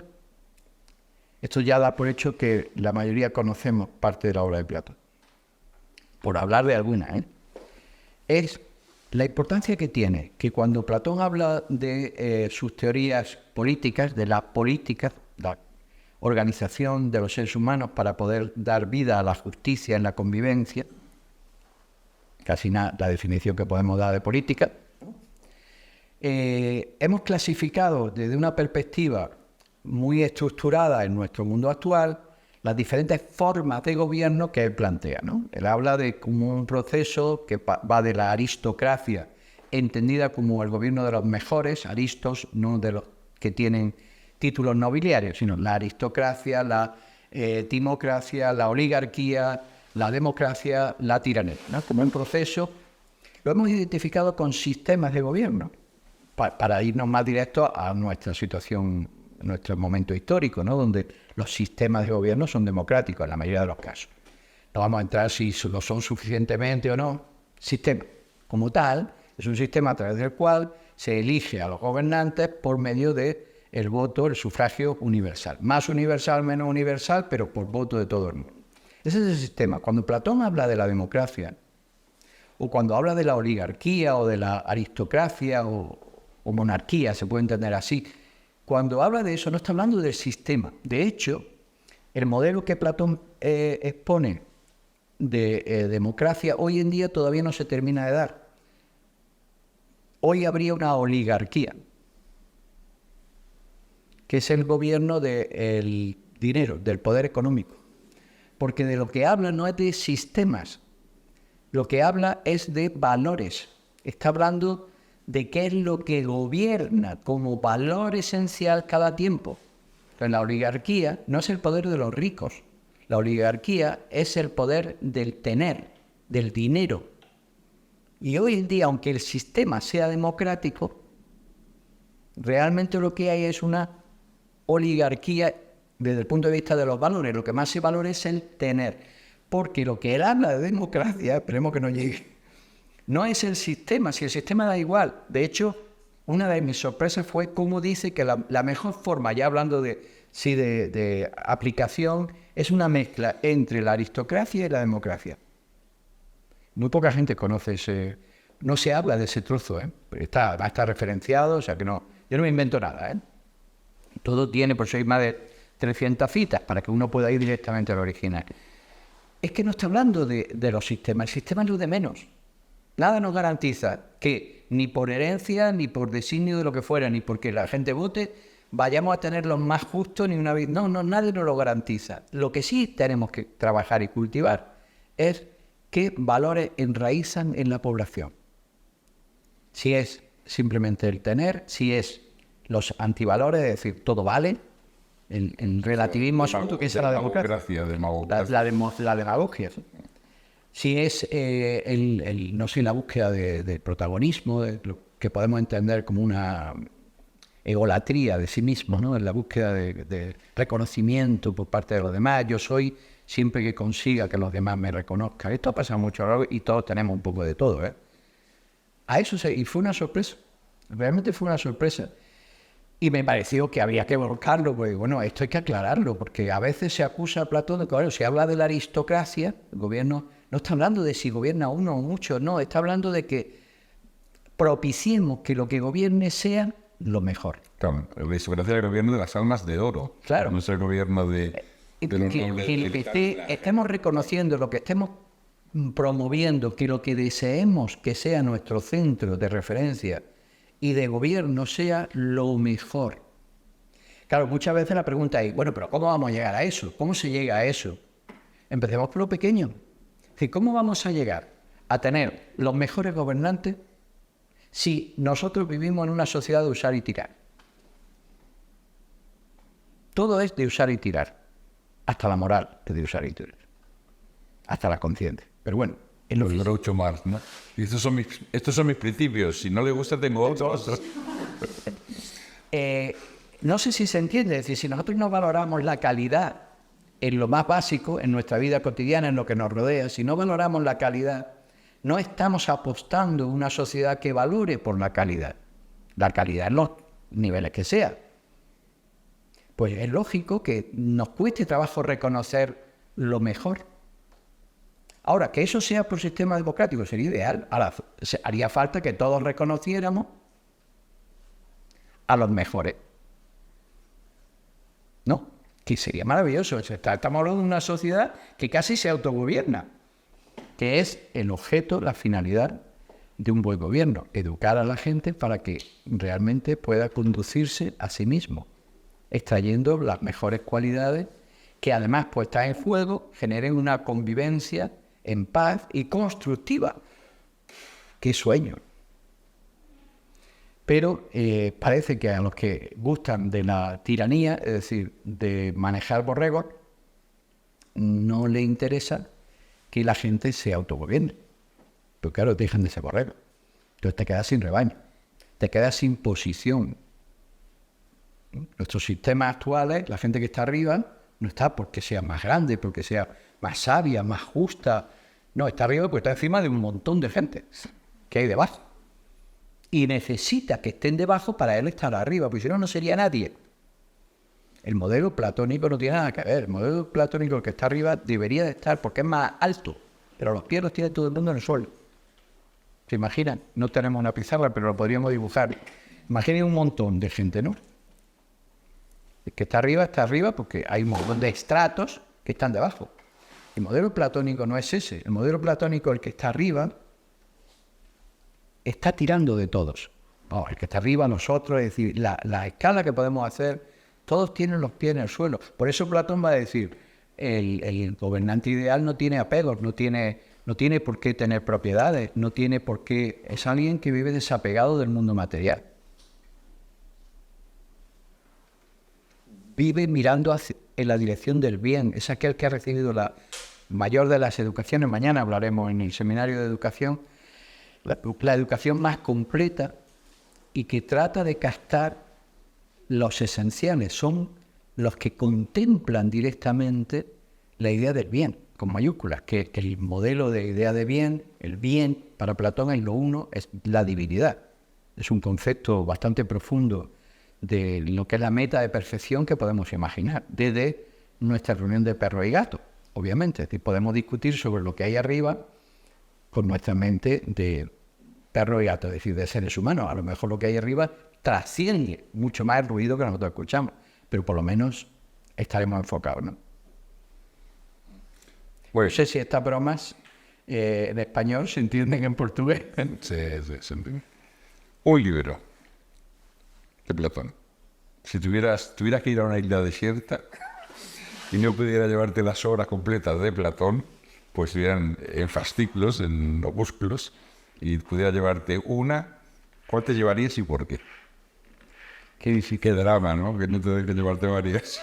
esto ya da por hecho que la mayoría conocemos parte de la obra de Platón, por hablar de alguna, es la importancia que tiene que cuando Platón habla de sus teorías políticas, de la política, la organización de los seres humanos para poder dar vida a la justicia en la convivencia, casi la definición que podemos dar de política, hemos clasificado desde una perspectiva muy estructurada en nuestro mundo actual las diferentes formas de gobierno que él plantea, ¿no? Él habla de como un proceso que va de la aristocracia, entendida como el gobierno de los mejores, aristos, no de los que tienen títulos nobiliarios, sino la aristocracia, la timocracia, la oligarquía, la democracia, la tiranía, ¿no? Como un proceso, lo hemos identificado con sistemas de gobierno, para irnos más directo a nuestra situación, nuestro momento histórico, ¿no? Donde los sistemas de gobierno son democráticos en la mayoría de los casos. No vamos a entrar si lo son suficientemente o no. Sistema, como tal, es un sistema a través del cual se elige a los gobernantes por medio del voto, el sufragio universal. Más universal, menos universal, pero por voto de todo el mundo. Ese es el sistema. Cuando Platón habla de la democracia, o cuando habla de la oligarquía o de la aristocracia o monarquía, se puede entender así, cuando habla de eso no está hablando del sistema. De hecho, el modelo que Platón expone de democracia hoy en día todavía no se termina de dar. Hoy habría una oligarquía, que es el gobierno del dinero, del poder económico. Porque de lo que habla no es de sistemas, lo que habla es de valores. Está hablando de qué es lo que gobierna como valor esencial cada tiempo. Entonces, la oligarquía no es el poder de los ricos. La oligarquía es el poder del tener, del dinero. Y hoy en día, aunque el sistema sea democrático, realmente lo que hay es una oligarquía desde el punto de vista de los valores, lo que más se valora es el tener. Porque lo que él habla de democracia, esperemos que no llegue, no es el sistema, si el sistema da igual. De hecho, una de mis sorpresas fue cómo dice que la mejor forma, ya hablando de aplicación, es una mezcla entre la aristocracia y la democracia. Muy poca gente conoce ese... No se habla de ese trozo, ¿eh? Va a estar referenciado, o sea que no... Yo no me invento nada, ¿eh? Todo tiene, por eso hay más de 300 citas, para que uno pueda ir directamente al original. Es que no está hablando de los sistemas, el sistema es lo de menos. Nada nos garantiza que ni por herencia, ni por designio de lo que fuera, ni porque la gente vote, vayamos a tener los más justos ni una vez. No, nadie nos lo garantiza. Lo que sí tenemos que trabajar y cultivar es qué valores enraizan en la población. Si es simplemente el tener, si es los antivalores, es decir, todo vale, el relativismo absoluto, que es la democracia. La demagogia. Si es no sé, la búsqueda de protagonismo, de lo que podemos entender como una egolatría de sí mismo, ¿no? En la búsqueda de reconocimiento por parte de los demás. Yo soy siempre que consiga que los demás me reconozcan. Esto ha pasado mucho a lo largo y todos tenemos un poco de todo, ¿eh? Y fue una sorpresa. Realmente fue una sorpresa. Y me pareció que había que volcarlo, porque bueno, esto hay que aclararlo, porque a veces se acusa a Platón de que, bueno, se habla de la aristocracia, el gobierno no está hablando de si gobierna uno o muchos, no, está hablando de que propiciemos que lo que gobierne sea lo mejor. Claro, la aristocracia es el gobierno de las almas de oro. Claro. No es el gobierno de los nobles. Que lo que estemos reconociendo, lo que estemos promoviendo, que lo que deseemos que sea nuestro centro de referencia y de gobierno sea lo mejor. Claro, muchas veces la pregunta es, bueno, pero ¿cómo vamos a llegar a eso? ¿Cómo se llega a eso? Empecemos por lo pequeño. Es decir, ¿cómo vamos a llegar a tener los mejores gobernantes si nosotros vivimos en una sociedad de usar y tirar? Todo es de usar y tirar. Hasta la moral es de usar y tirar. Hasta la conciencia. Pero bueno, es lo que... Groucho Marx, ¿no? Y estos son mis principios. Si no le gusta, tengo otros. No sé si se entiende. Es decir, si nosotros no valoramos la calidad en lo más básico, en nuestra vida cotidiana, en lo que nos rodea, si no valoramos la calidad, no estamos apostando en una sociedad que valore por la calidad. La calidad en los niveles que sea. Pues es lógico que nos cueste trabajo reconocer lo mejor. Ahora, que eso sea por sistema democrático sería ideal. Ahora, haría falta que todos reconociéramos a los mejores. ¿No? Que sería maravilloso. Estamos hablando de una sociedad que casi se autogobierna, que es el objeto, la finalidad de un buen gobierno. Educar a la gente para que realmente pueda conducirse a sí mismo, extrayendo las mejores cualidades que además puestas en juego generen una convivencia en paz y constructiva. ¡Qué sueño! Pero parece que a los que gustan de la tiranía, es decir, de manejar borregos, no le interesa que la gente se autogobierne. Pero claro, dejan de ser borregos. Entonces te quedas sin rebaño, te quedas sin posición. Nuestros sistemas actuales, la gente que está arriba, no está porque sea más grande, porque sea más sabia, más justa. No, está arriba porque está encima de un montón de gente que hay debajo. Y necesita que estén debajo para él estar arriba, porque si no, no sería nadie. El modelo platónico no tiene nada que ver. El modelo platónico, el que está arriba, debería de estar porque es más alto, pero los pies los tiene todo el mundo en el suelo. ¿Se imaginan? No tenemos una pizarra, pero lo podríamos dibujar. Imaginen un montón de gente, ¿no? El que está arriba porque hay un montón de estratos que están debajo. El modelo platónico no es ese. El modelo platónico, el que está arriba, está tirando de todos. El que está arriba, nosotros, es decir, la escala que podemos hacer, todos tienen los pies en el suelo. Por eso Platón va a decir, el gobernante ideal no tiene apegos, no tiene por qué tener propiedades, no tiene por qué... Es alguien que vive desapegado del mundo material. Vive mirando en la dirección del bien. Es aquel que ha recibido la mayor de las educaciones. Mañana hablaremos en el seminario de educación. La educación más completa y que trata de captar los esenciales. Son los que contemplan directamente la idea del bien, con mayúsculas, que el modelo de idea de bien, el bien, para Platón es lo uno, es la divinidad. Es un concepto bastante profundo de lo que es la meta de perfección que podemos imaginar, desde nuestra reunión de perro y gato, obviamente. Es decir, podemos discutir sobre lo que hay arriba con nuestra mente de perro y gato, es decir, de seres humanos. A lo mejor lo que hay arriba trasciende mucho más el ruido que nosotros escuchamos, pero por lo menos estaremos enfocados, ¿no? Bueno, No sé si estas bromas en español se entienden en portugués. sí. Un libro de Platón. Si tuvieras que ir a una isla desierta y no pudieras llevarte las obras completas de Platón, pues estuvieran en fascículos, en opúsculos, y pudieras llevarte una, ¿cuál te llevarías y por qué? Qué drama, ¿no? Que no te dejes llevarte varias.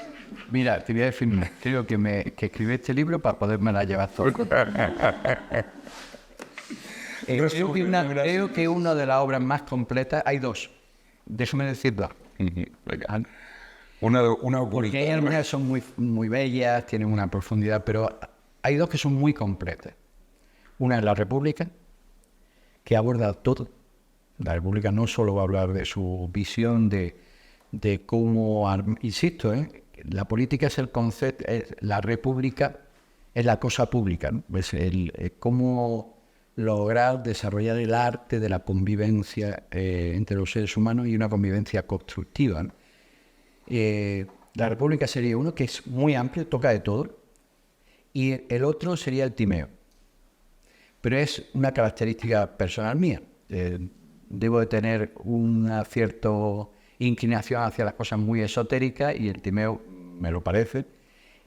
Mira, te voy a decir, creo que escribí este libro para podérmela llevar toda. Creo que una de las obras más completas, hay dos, déjame decir dos. Venga. Una Porque hay algunas que son muy bellas, tienen una profundidad, pero hay dos que son muy completas. Una es La República, que aborda todo. La República no solo va a hablar de su visión de cómo, insisto, la política es el concepto, la República es la cosa pública, ¿no? Es cómo lograr desarrollar el arte de la convivencia entre los seres humanos y una convivencia constructiva, ¿no? La República sería uno que es muy amplio, toca de todo, y el otro sería el Timeo. Pero es una característica personal mía. Debo de tener una cierta inclinación hacia las cosas muy esotéricas y el Timeo me lo parece.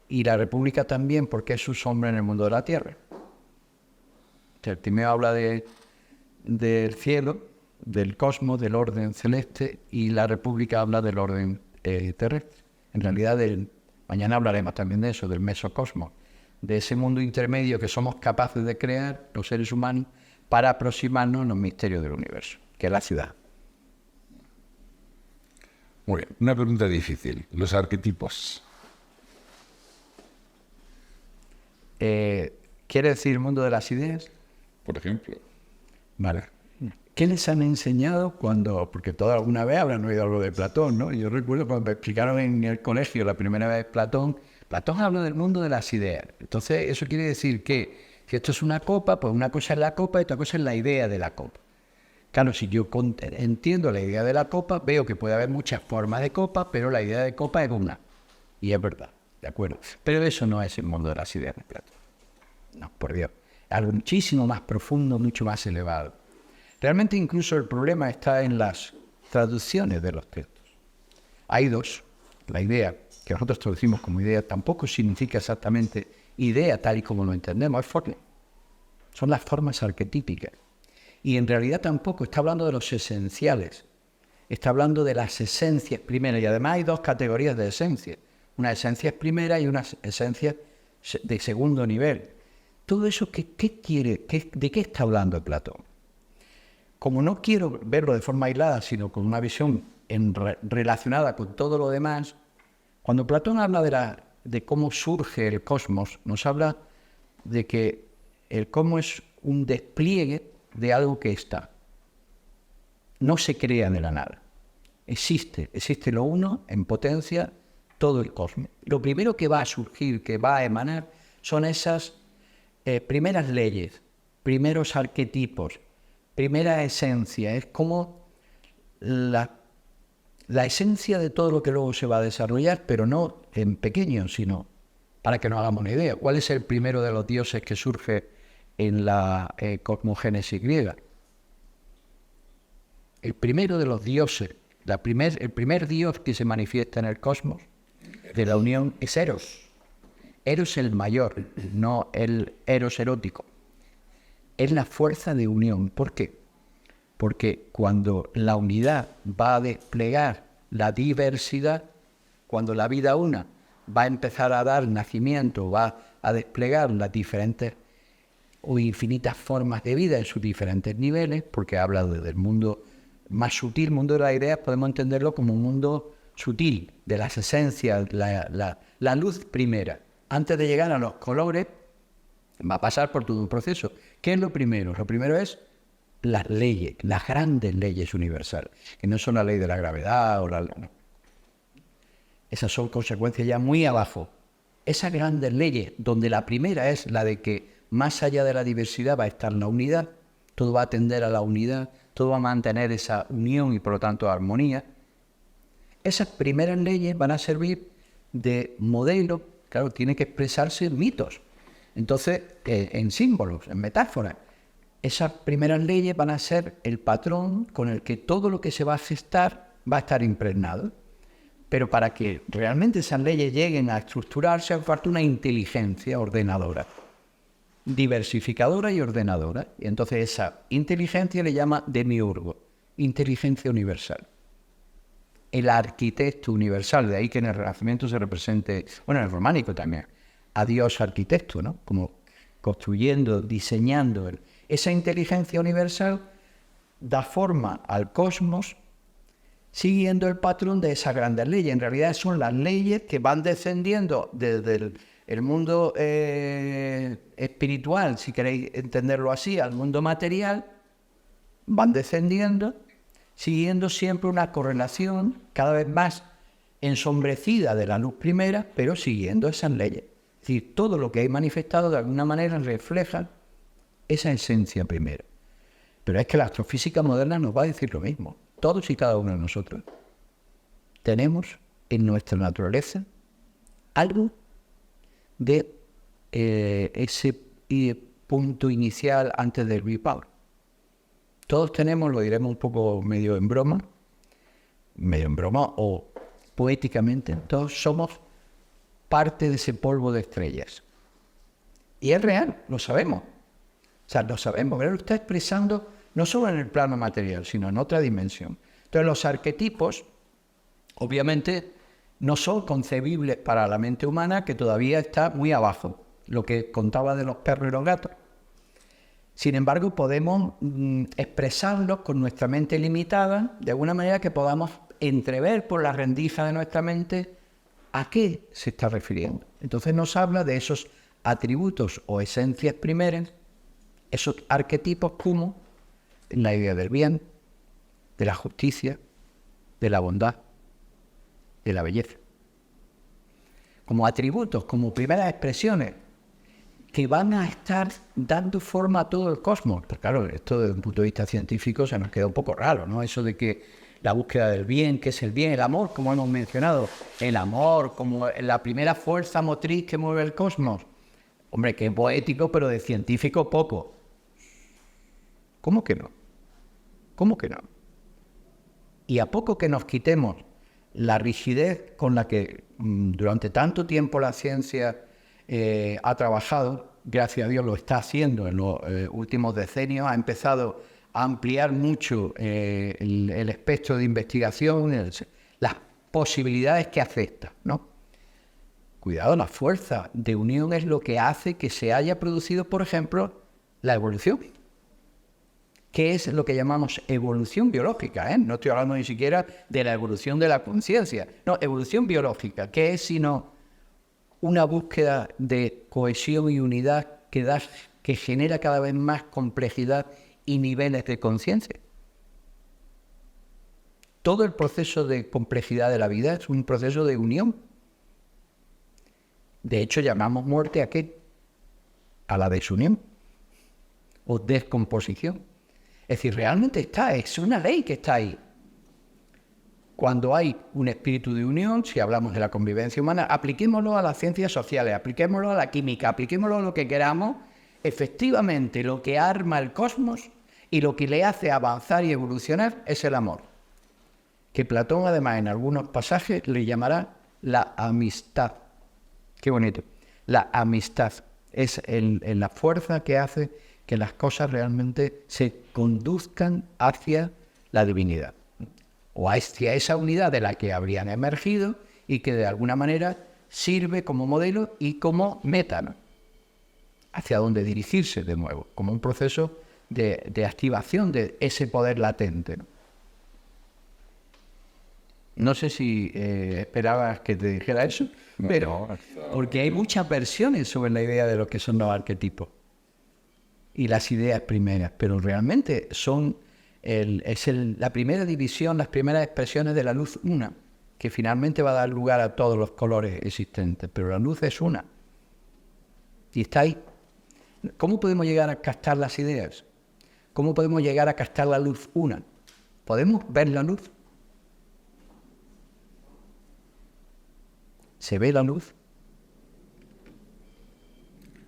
Y la República también porque es su sombra en el mundo de la Tierra. El Timeo habla del cielo, del cosmos, del orden celeste, y la República habla del orden terrestre. En realidad, mañana hablaremos también de eso, del mesocosmos, de ese mundo intermedio que somos capaces de crear los seres humanos para aproximarnos a los misterios del universo, que es la ciudad. Muy bien, una pregunta difícil. Los arquetipos. ¿Quiere decir el mundo de las ideas? Por ejemplo. Vale. ¿Qué les han enseñado cuando, porque toda alguna vez habrán oído algo de Platón, ¿no? Yo recuerdo cuando me explicaron en el colegio la primera vez Platón habla del mundo de las ideas. Entonces, eso quiere decir que si esto es una copa, pues una cosa es la copa y otra cosa es la idea de la copa. Claro, si yo entiendo la idea de la copa, veo que puede haber muchas formas de copa, pero la idea de copa es una. Y es verdad, ¿de acuerdo? Pero eso no es el mundo de las ideas de Platón. No, por Dios. Algo muchísimo más profundo, mucho más elevado. Realmente incluso el problema está en las traducciones de los textos. Hay dos. La idea, que nosotros traducimos como idea, tampoco significa exactamente idea tal y como lo entendemos, es forma. Son las formas arquetípicas. Y en realidad tampoco está hablando de los esenciales. Está hablando de las esencias primeras. Y además hay dos categorías de esencias. Una esencia primera y una esencia de segundo nivel. Todo eso, ¿de qué está hablando Platón? Como no quiero verlo de forma aislada, sino con una visión relacionada con todo lo demás, cuando Platón habla de cómo surge el cosmos, nos habla de que el cosmos es un despliegue de algo que está. No se crea de la nada. Existe lo uno en potencia, todo el cosmos. Lo primero que va a surgir, que va a emanar, son esas primeras leyes, primeros arquetipos, primera esencia. Es como la esencia de todo lo que luego se va a desarrollar, pero no en pequeño, sino para que nos hagamos una idea. ¿Cuál es el primero de los dioses que surge en la cosmogénesis griega? El primero de los dioses, el primer dios que se manifiesta en el cosmos de la unión es Eros. Eros el mayor, no el Eros erótico. Es la fuerza de unión. ¿Por qué? Porque cuando la unidad va a desplegar la diversidad, cuando la vida una va a empezar a dar nacimiento, va a desplegar las diferentes o infinitas formas de vida en sus diferentes niveles, porque habla desde el mundo más sutil, mundo de las ideas, podemos entenderlo como un mundo sutil, de las esencias, la luz primera. Antes de llegar a los colores, va a pasar por todo un proceso. ¿Qué es lo primero? Lo primero es las leyes, las grandes leyes universales, que no son la ley de la gravedad o no. Esas son consecuencias ya muy abajo. Esas grandes leyes, donde la primera es la de que más allá de la diversidad va a estar la unidad, todo va a tender a la unidad, todo va a mantener esa unión y por lo tanto armonía. Esas primeras leyes van a servir de modelo, claro, tiene que expresarse en mitos, entonces en símbolos, en metáforas. Esas primeras leyes van a ser el patrón con el que todo lo que se va a gestar va a estar impregnado. Pero para que realmente esas leyes lleguen a estructurarse, hace falta una inteligencia ordenadora, diversificadora y ordenadora. Y entonces esa inteligencia le llama demiurgo, inteligencia universal. El arquitecto universal, de ahí que en el Renacimiento se represente, bueno, en el románico también, a Dios arquitecto, ¿no? Como construyendo, diseñando. Esa inteligencia universal da forma al cosmos siguiendo el patrón de esas grandes leyes. En realidad son las leyes que van descendiendo desde el mundo espiritual, si queréis entenderlo así, al mundo material, van descendiendo, siguiendo siempre una correlación cada vez más ensombrecida de la luz primera, pero siguiendo esas leyes. Es decir, todo lo que hay manifestado de alguna manera refleja esa esencia primera. Pero es que la astrofísica moderna nos va a decir lo mismo. Todos y cada uno de nosotros tenemos en nuestra naturaleza algo de ese punto inicial antes del Big Bang. Todos tenemos, lo diremos un poco medio en broma o poéticamente, todos somos parte de ese polvo de estrellas. Y es real, lo sabemos. O sea, lo sabemos, pero lo está expresando no solo en el plano material, sino en otra dimensión. Entonces, los arquetipos, obviamente, no son concebibles para la mente humana, que todavía está muy abajo, lo que contaba de los perros y los gatos. Sin embargo, podemos expresarlos con nuestra mente limitada, de alguna manera que podamos entrever por la rendija de nuestra mente a qué se está refiriendo. Entonces nos habla de esos atributos o esencias primeras, esos arquetipos como la idea del bien, de la justicia, de la bondad, de la belleza. Como atributos, como primeras expresiones que van a estar dando forma a todo el cosmos. Pero claro, esto desde un punto de vista científico se nos queda un poco raro, ¿no? Eso de que la búsqueda del bien, ¿qué es el bien? El amor, como hemos mencionado. El amor como la primera fuerza motriz que mueve el cosmos. Hombre, que es poético, pero de científico poco. ¿Cómo que no? ¿Cómo que no? Y a poco que nos quitemos la rigidez con la que durante tanto tiempo la ciencia ha trabajado, gracias a Dios lo está haciendo en los últimos decenios, ha empezado a ampliar mucho el espectro de investigación, las posibilidades que acepta, ¿no? Cuidado, la fuerza de unión es lo que hace que se haya producido, por ejemplo, la evolución. ¿Qué es lo que llamamos evolución biológica? No estoy hablando ni siquiera de la evolución de la conciencia. No, evolución biológica. ¿Qué es sino una búsqueda de cohesión y unidad que genera cada vez más complejidad y niveles de conciencia? Todo el proceso de complejidad de la vida es un proceso de unión. De hecho, llamamos muerte ¿a qué? A la desunión o descomposición. Es decir, realmente es una ley que está ahí. Cuando hay un espíritu de unión, si hablamos de la convivencia humana, apliquémoslo a las ciencias sociales, apliquémoslo a la química, apliquémoslo a lo que queramos. Efectivamente, lo que arma el cosmos y lo que le hace avanzar y evolucionar es el amor. Que Platón, además, en algunos pasajes le llamará la amistad. Qué bonito. La amistad es la fuerza que hace que las cosas realmente se conduzcan hacia la divinidad, o hacia esa unidad de la que habrían emergido y que de alguna manera sirve como modelo y como meta, ¿no? Hacia dónde dirigirse de nuevo, como un proceso de activación de ese poder latente, ¿no? No sé si esperabas que te dijera eso, pero porque hay muchas versiones sobre la idea de lo que son los arquetipos y las ideas primeras, pero realmente son la primera división, las primeras expresiones de la luz una, que finalmente va a dar lugar a todos los colores existentes, pero la luz es una y está ahí. ¿Cómo podemos llegar a captar las ideas? ¿Cómo podemos llegar a captar la luz una? ¿Podemos ver la luz? ¿Se ve la luz?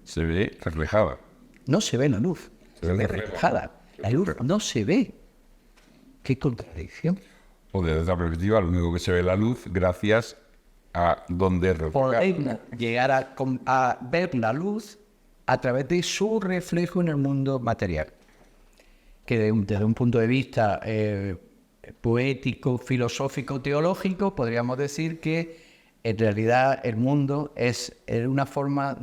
Se ve reflejada. No se ve la luz. Se ve reflejada. La luz no se ve. ¡Qué contradicción! O desde esa perspectiva, lo único que se ve es la luz gracias a donde refleja. Podemos llegar a ver la luz a través de su reflejo en el mundo material. Que desde un punto de vista poético, filosófico, teológico, podríamos decir que en realidad el mundo es una forma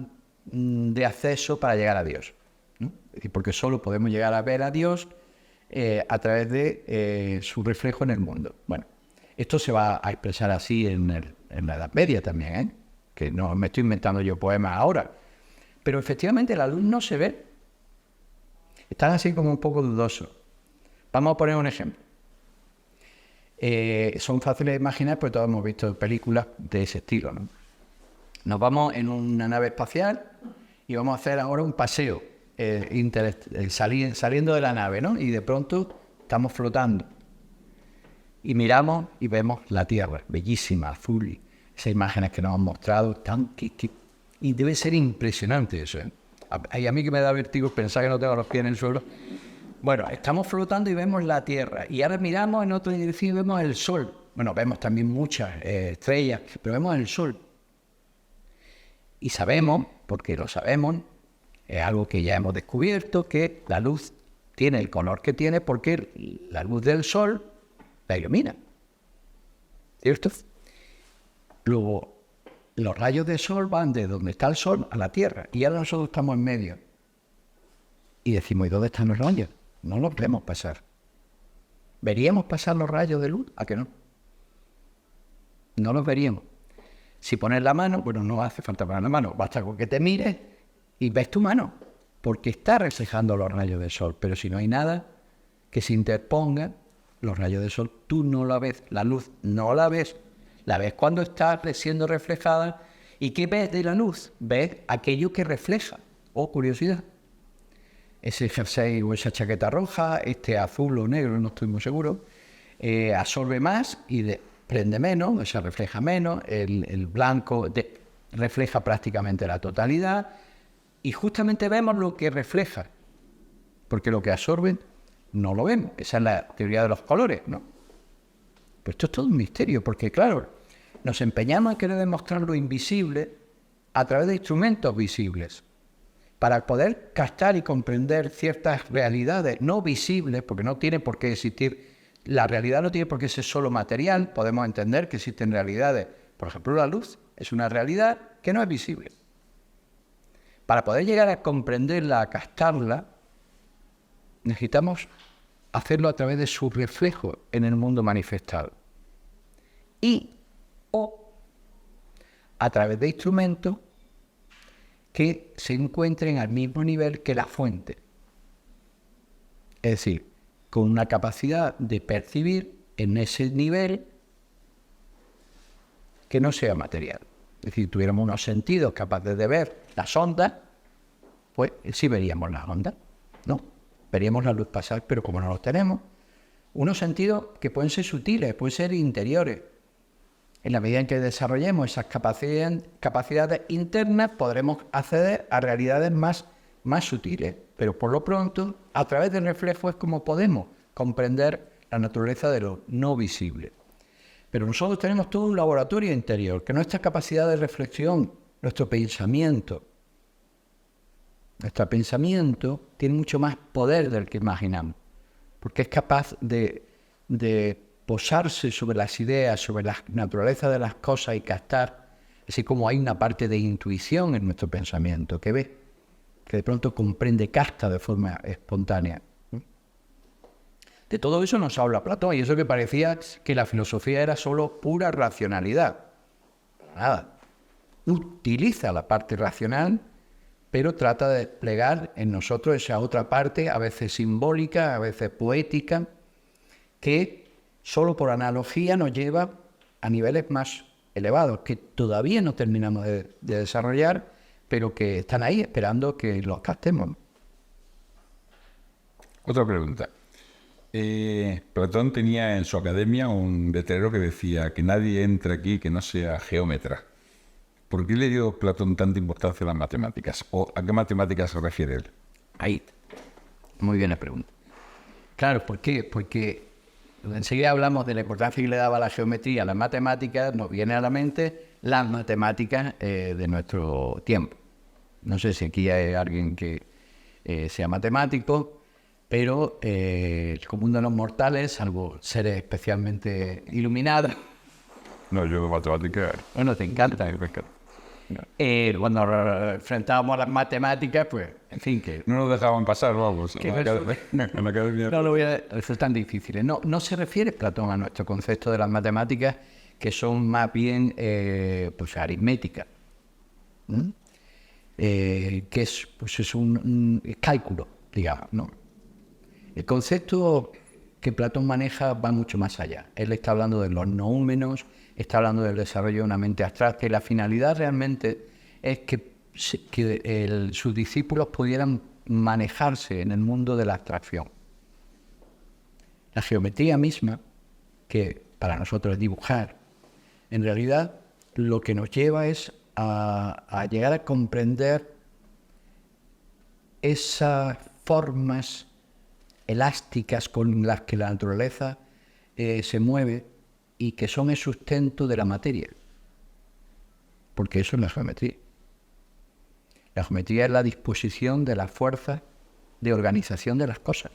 de acceso para llegar a Dios, ¿no? Es decir, porque solo podemos llegar a ver a Dios a través de su reflejo en el mundo. Bueno, esto se va a expresar así en la Edad Media también, ¿eh? Que no me estoy inventando yo poemas ahora. Pero efectivamente la luz no se ve. Están así como un poco dudosos. Vamos a poner un ejemplo. Son fáciles de imaginar porque todos hemos visto películas de ese estilo, ¿no? Nos vamos en una nave espacial y vamos a hacer ahora un paseo saliendo de la nave, ¿no? Y de pronto estamos flotando y miramos y vemos la Tierra, bellísima, azul, y esas imágenes que nos han mostrado, y debe ser impresionante eso, ¿eh? A mí que me da vértigo pensar que no tengo los pies en el suelo. Bueno, estamos flotando y vemos la Tierra. Y ahora miramos en otra dirección y vemos el Sol. Bueno, vemos también muchas estrellas, pero vemos el Sol. Y sabemos, porque lo sabemos, es algo que ya hemos descubierto, que la luz tiene el color que tiene porque la luz del Sol la ilumina. ¿Cierto? Luego, los rayos del Sol van de donde está el Sol a la Tierra. Y ahora nosotros estamos en medio. Y decimos, ¿y dónde están los rayos? No los vemos pasar. ¿Veríamos pasar los rayos de luz? ¿A que no? No los veríamos. Si pones la mano, bueno, no hace falta poner la mano, basta con que te mires y ves tu mano, porque está reflejando los rayos del sol. Pero si no hay nada que se interponga, los rayos del sol, tú no la ves, la luz no la ves cuando está siendo reflejada. ¿Y qué ves de la luz? Ves aquello que refleja. Oh, curiosidad. Ese jersey o esa chaqueta roja, este azul o negro, no estoy muy seguro, absorbe más y prende menos, o sea, refleja menos, el blanco refleja prácticamente la totalidad y justamente vemos lo que refleja, porque lo que absorben no lo vemos. Esa es la teoría de los colores, ¿no? Pero esto es todo un misterio, porque claro, nos empeñamos en querer demostrar lo invisible a través de instrumentos visibles, para poder captar y comprender ciertas realidades no visibles, porque no tiene por qué existir, la realidad no tiene por qué ser solo material, podemos entender que existen realidades, por ejemplo la luz es una realidad que no es visible. Para poder llegar a comprenderla, a captarla, necesitamos hacerlo a través de su reflejo en el mundo manifestado. O a través de instrumentos que se encuentren al mismo nivel que la fuente. Es decir, con una capacidad de percibir en ese nivel que no sea material. Es decir, tuviéramos unos sentidos capaces de ver las ondas, pues sí veríamos las ondas, ¿no? Veríamos la luz pasar, pero como no los tenemos, unos sentidos que pueden ser sutiles, pueden ser interiores. En la medida en que desarrollemos esas capacidades internas, podremos acceder a realidades más sutiles. Pero por lo pronto, a través del reflejo es como podemos comprender la naturaleza de lo no visible. Pero nosotros tenemos todo un laboratorio interior, que nuestra capacidad de reflexión, nuestro pensamiento tiene mucho más poder del que imaginamos, porque es capaz de posarse sobre las ideas, sobre la naturaleza de las cosas y captar, así como hay una parte de intuición en nuestro pensamiento que ve, que de pronto comprende, capta de forma espontánea. De todo eso nos habla Platón, y eso que parecía que la filosofía era solo pura racionalidad. Nada. Utiliza la parte racional, pero trata de desplegar en nosotros esa otra parte, a veces simbólica, a veces poética, que solo por analogía nos lleva a niveles más elevados, que todavía no terminamos de desarrollar, pero que están ahí esperando que los captemos. Otra pregunta. Platón tenía en su academia un letrero que decía que nadie entre aquí que no sea geómetra. ¿Por qué le dio Platón tanta importancia a las matemáticas? ¿O a qué matemáticas se refiere él? Ahí. Muy bien la pregunta. Claro, ¿por qué? Porque enseguida hablamos de la importancia que le daba la geometría a las matemáticas, nos viene a la mente las matemáticas de nuestro tiempo. No sé si aquí hay alguien que sea matemático, pero el común de los mortales, salvo seres especialmente iluminados. No, yo de matemáticas... Bueno, te encanta. Cuando enfrentábamos a las matemáticas, pues, en fin, que... No nos dejaban pasar, vamos. En la academia. No lo voy a decir tan difíciles. No se refiere Platón a nuestro concepto de las matemáticas, que son más bien pues aritmética. Que es, pues es un cálculo, digamos, ¿no? El concepto que Platón maneja va mucho más allá. Él está hablando de los noúmenos, está hablando del desarrollo de una mente abstracta, y la finalidad realmente es que sus discípulos pudieran manejarse en el mundo de la abstracción. La geometría misma, que para nosotros es dibujar, en realidad lo que nos lleva es a llegar a comprender esas formas elásticas con las que la naturaleza se mueve y que son el sustento de la materia. Porque eso es la geometría. La geometría es la disposición de las fuerzas de organización de las cosas.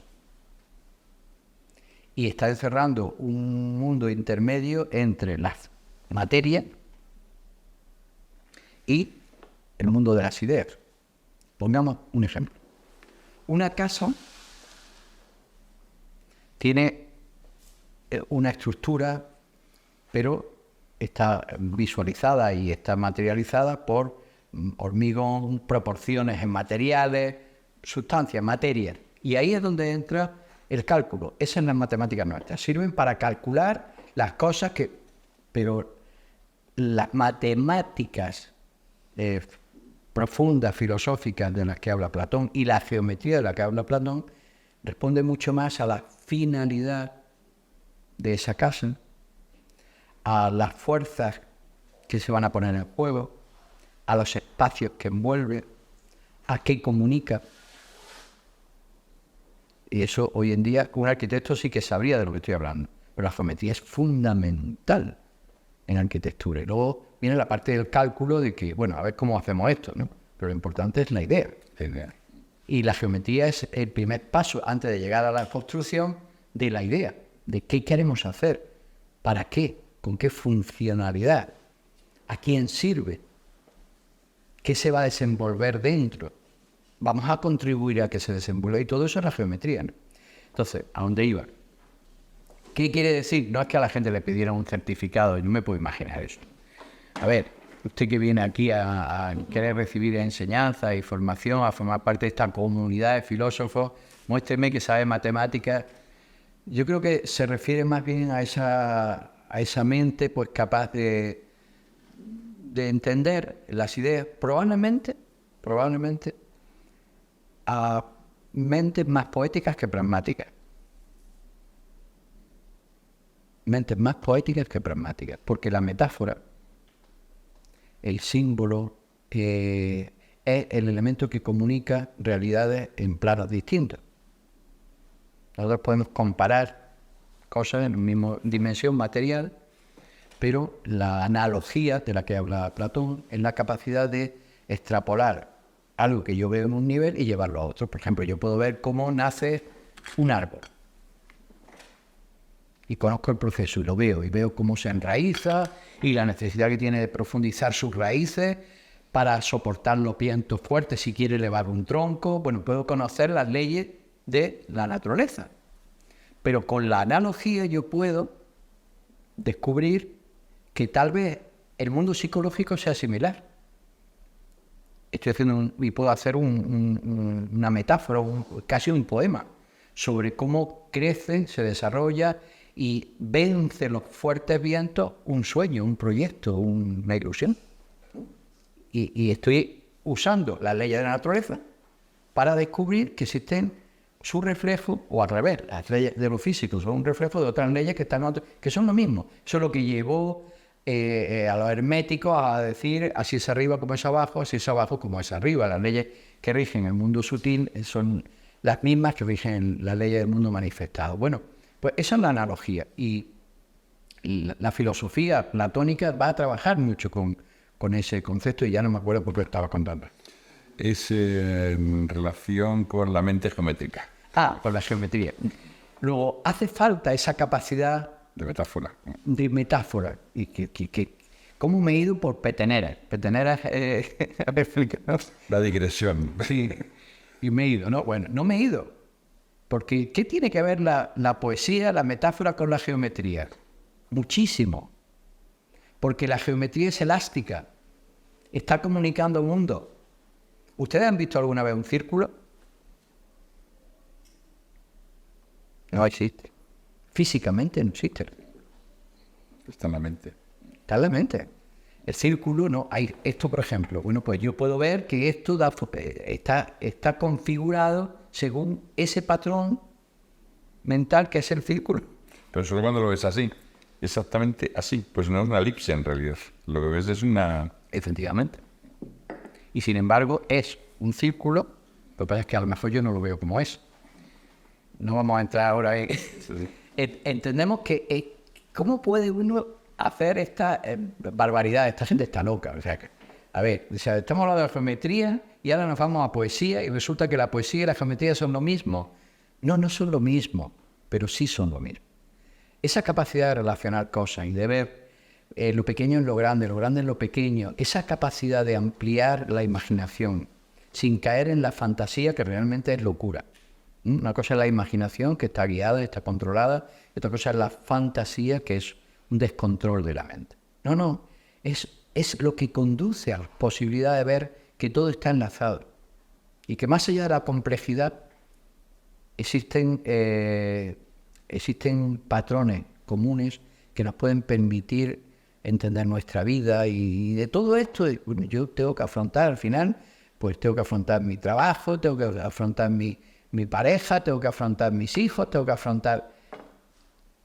Y está encerrando un mundo intermedio entre la materia y el mundo de las ideas. Pongamos un ejemplo. Una casa tiene una estructura, pero está visualizada y está materializada por hormigón, proporciones en materiales, sustancias, materia. Y ahí es donde entra el cálculo. Esas son las matemáticas nuestras. Sirven para calcular las cosas que... Pero las matemáticas profundas, filosóficas de las que habla Platón y la geometría de la que habla Platón responde mucho más a la finalidad de esa casa, a las fuerzas que se van a poner en juego, a los espacios que envuelve, a qué comunica. Y eso hoy en día un arquitecto sí que sabría de lo que estoy hablando, pero la geometría es fundamental en arquitectura. Y luego viene la parte del cálculo de que, bueno, a ver cómo hacemos esto, ¿no? Pero lo importante es la idea. Y la geometría es el primer paso antes de llegar a la construcción de la idea, de qué queremos hacer, para qué, con qué funcionalidad, a quién sirve, qué se va a desenvolver dentro. Vamos a contribuir a que se desenvuelva, y todo eso es la geometría, ¿no? Entonces, ¿a dónde iba? ¿Qué quiere decir? No es que a la gente le pidieran un certificado, yo no me puedo imaginar eso. A ver, usted que viene aquí a querer recibir enseñanza y formación, a formar parte de esta comunidad de filósofos, muéstreme que sabe matemáticas. Yo creo que se refiere más bien a esa mente pues capaz de entender las ideas, probablemente a mentes más poéticas que pragmáticas. Mentes más poéticas que pragmáticas, porque la metáfora, el símbolo, es el elemento que comunica realidades en planos distintos. Nosotros podemos comparar cosas en la misma dimensión material, pero la analogía de la que habla Platón es la capacidad de extrapolar algo que yo veo en un nivel y llevarlo a otro. Por ejemplo, yo puedo ver cómo nace un árbol. Y conozco el proceso y lo veo, y veo cómo se enraiza y la necesidad que tiene de profundizar sus raíces para soportar los vientos fuertes si quiere elevar un tronco. Bueno, puedo conocer las leyes de la naturaleza. Pero con la analogía yo puedo descubrir que tal vez el mundo psicológico sea similar. Estoy haciendo y puedo hacer una metáfora, casi un poema, sobre cómo crece, se desarrolla y vence los fuertes vientos un sueño, un proyecto, una ilusión. Y estoy usando las leyes de la naturaleza para descubrir que existen su reflejo, o al revés, las leyes de lo físico son un reflejo de otras leyes que son lo mismo. Eso es lo que llevó a los herméticos a decir así es arriba como es abajo, así es abajo como es arriba. Las leyes que rigen el mundo sutil son las mismas que rigen las leyes del mundo manifestado. Bueno, pues esa es la analogía. Y la filosofía platónica va a trabajar mucho con ese concepto, y ya no me acuerdo por qué estaba contando. Es en relación con la mente geométrica. Con la geometría. Luego, hace falta esa capacidad De metáfora. de metáfora. Y ¿cómo me he ido por peteneras? Peteneras, La digresión. Sí, y me he ido, ¿no? Bueno, no me he ido. Porque, ¿qué tiene que ver la poesía, la metáfora con la geometría? Muchísimo. Porque la geometría es elástica. Está comunicando el mundo. ¿Ustedes han visto alguna vez un círculo? No existe. Físicamente no existe. Está en la mente. Está en la mente. El círculo no hay. Esto, por ejemplo, bueno, pues yo puedo ver que esto está configurado según ese patrón mental que es el círculo. Pero solo cuando lo ves así. Exactamente así. Pues no es una elipse en realidad. Lo que ves es una... Efectivamente. Y sin embargo es un círculo. Lo que pasa es que a lo mejor yo no lo veo como es. No vamos a entrar ahora en... Sí. Entendemos que... ¿Cómo puede uno hacer esta barbaridad? Esta gente está loca. O sea, a ver, estamos hablando de la geometría y ahora nos vamos a poesía y resulta que la poesía y la geometría son lo mismo. No, no son lo mismo, pero sí son lo mismo. Esa capacidad de relacionar cosas y de ver lo pequeño en lo grande en lo pequeño, esa capacidad de ampliar la imaginación sin caer en la fantasía, que realmente es locura. Una cosa es la imaginación, que está guiada, está controlada, y otra cosa es la fantasía, que es un descontrol de la mente. No, es lo que conduce a la posibilidad de ver que todo está enlazado y que más allá de la complejidad existen patrones comunes que nos pueden permitir entender nuestra vida, y de todo esto yo tengo que afrontar al final, pues tengo que afrontar mi trabajo, tengo que afrontar mi pareja, tengo que afrontar mis hijos, tengo que afrontar...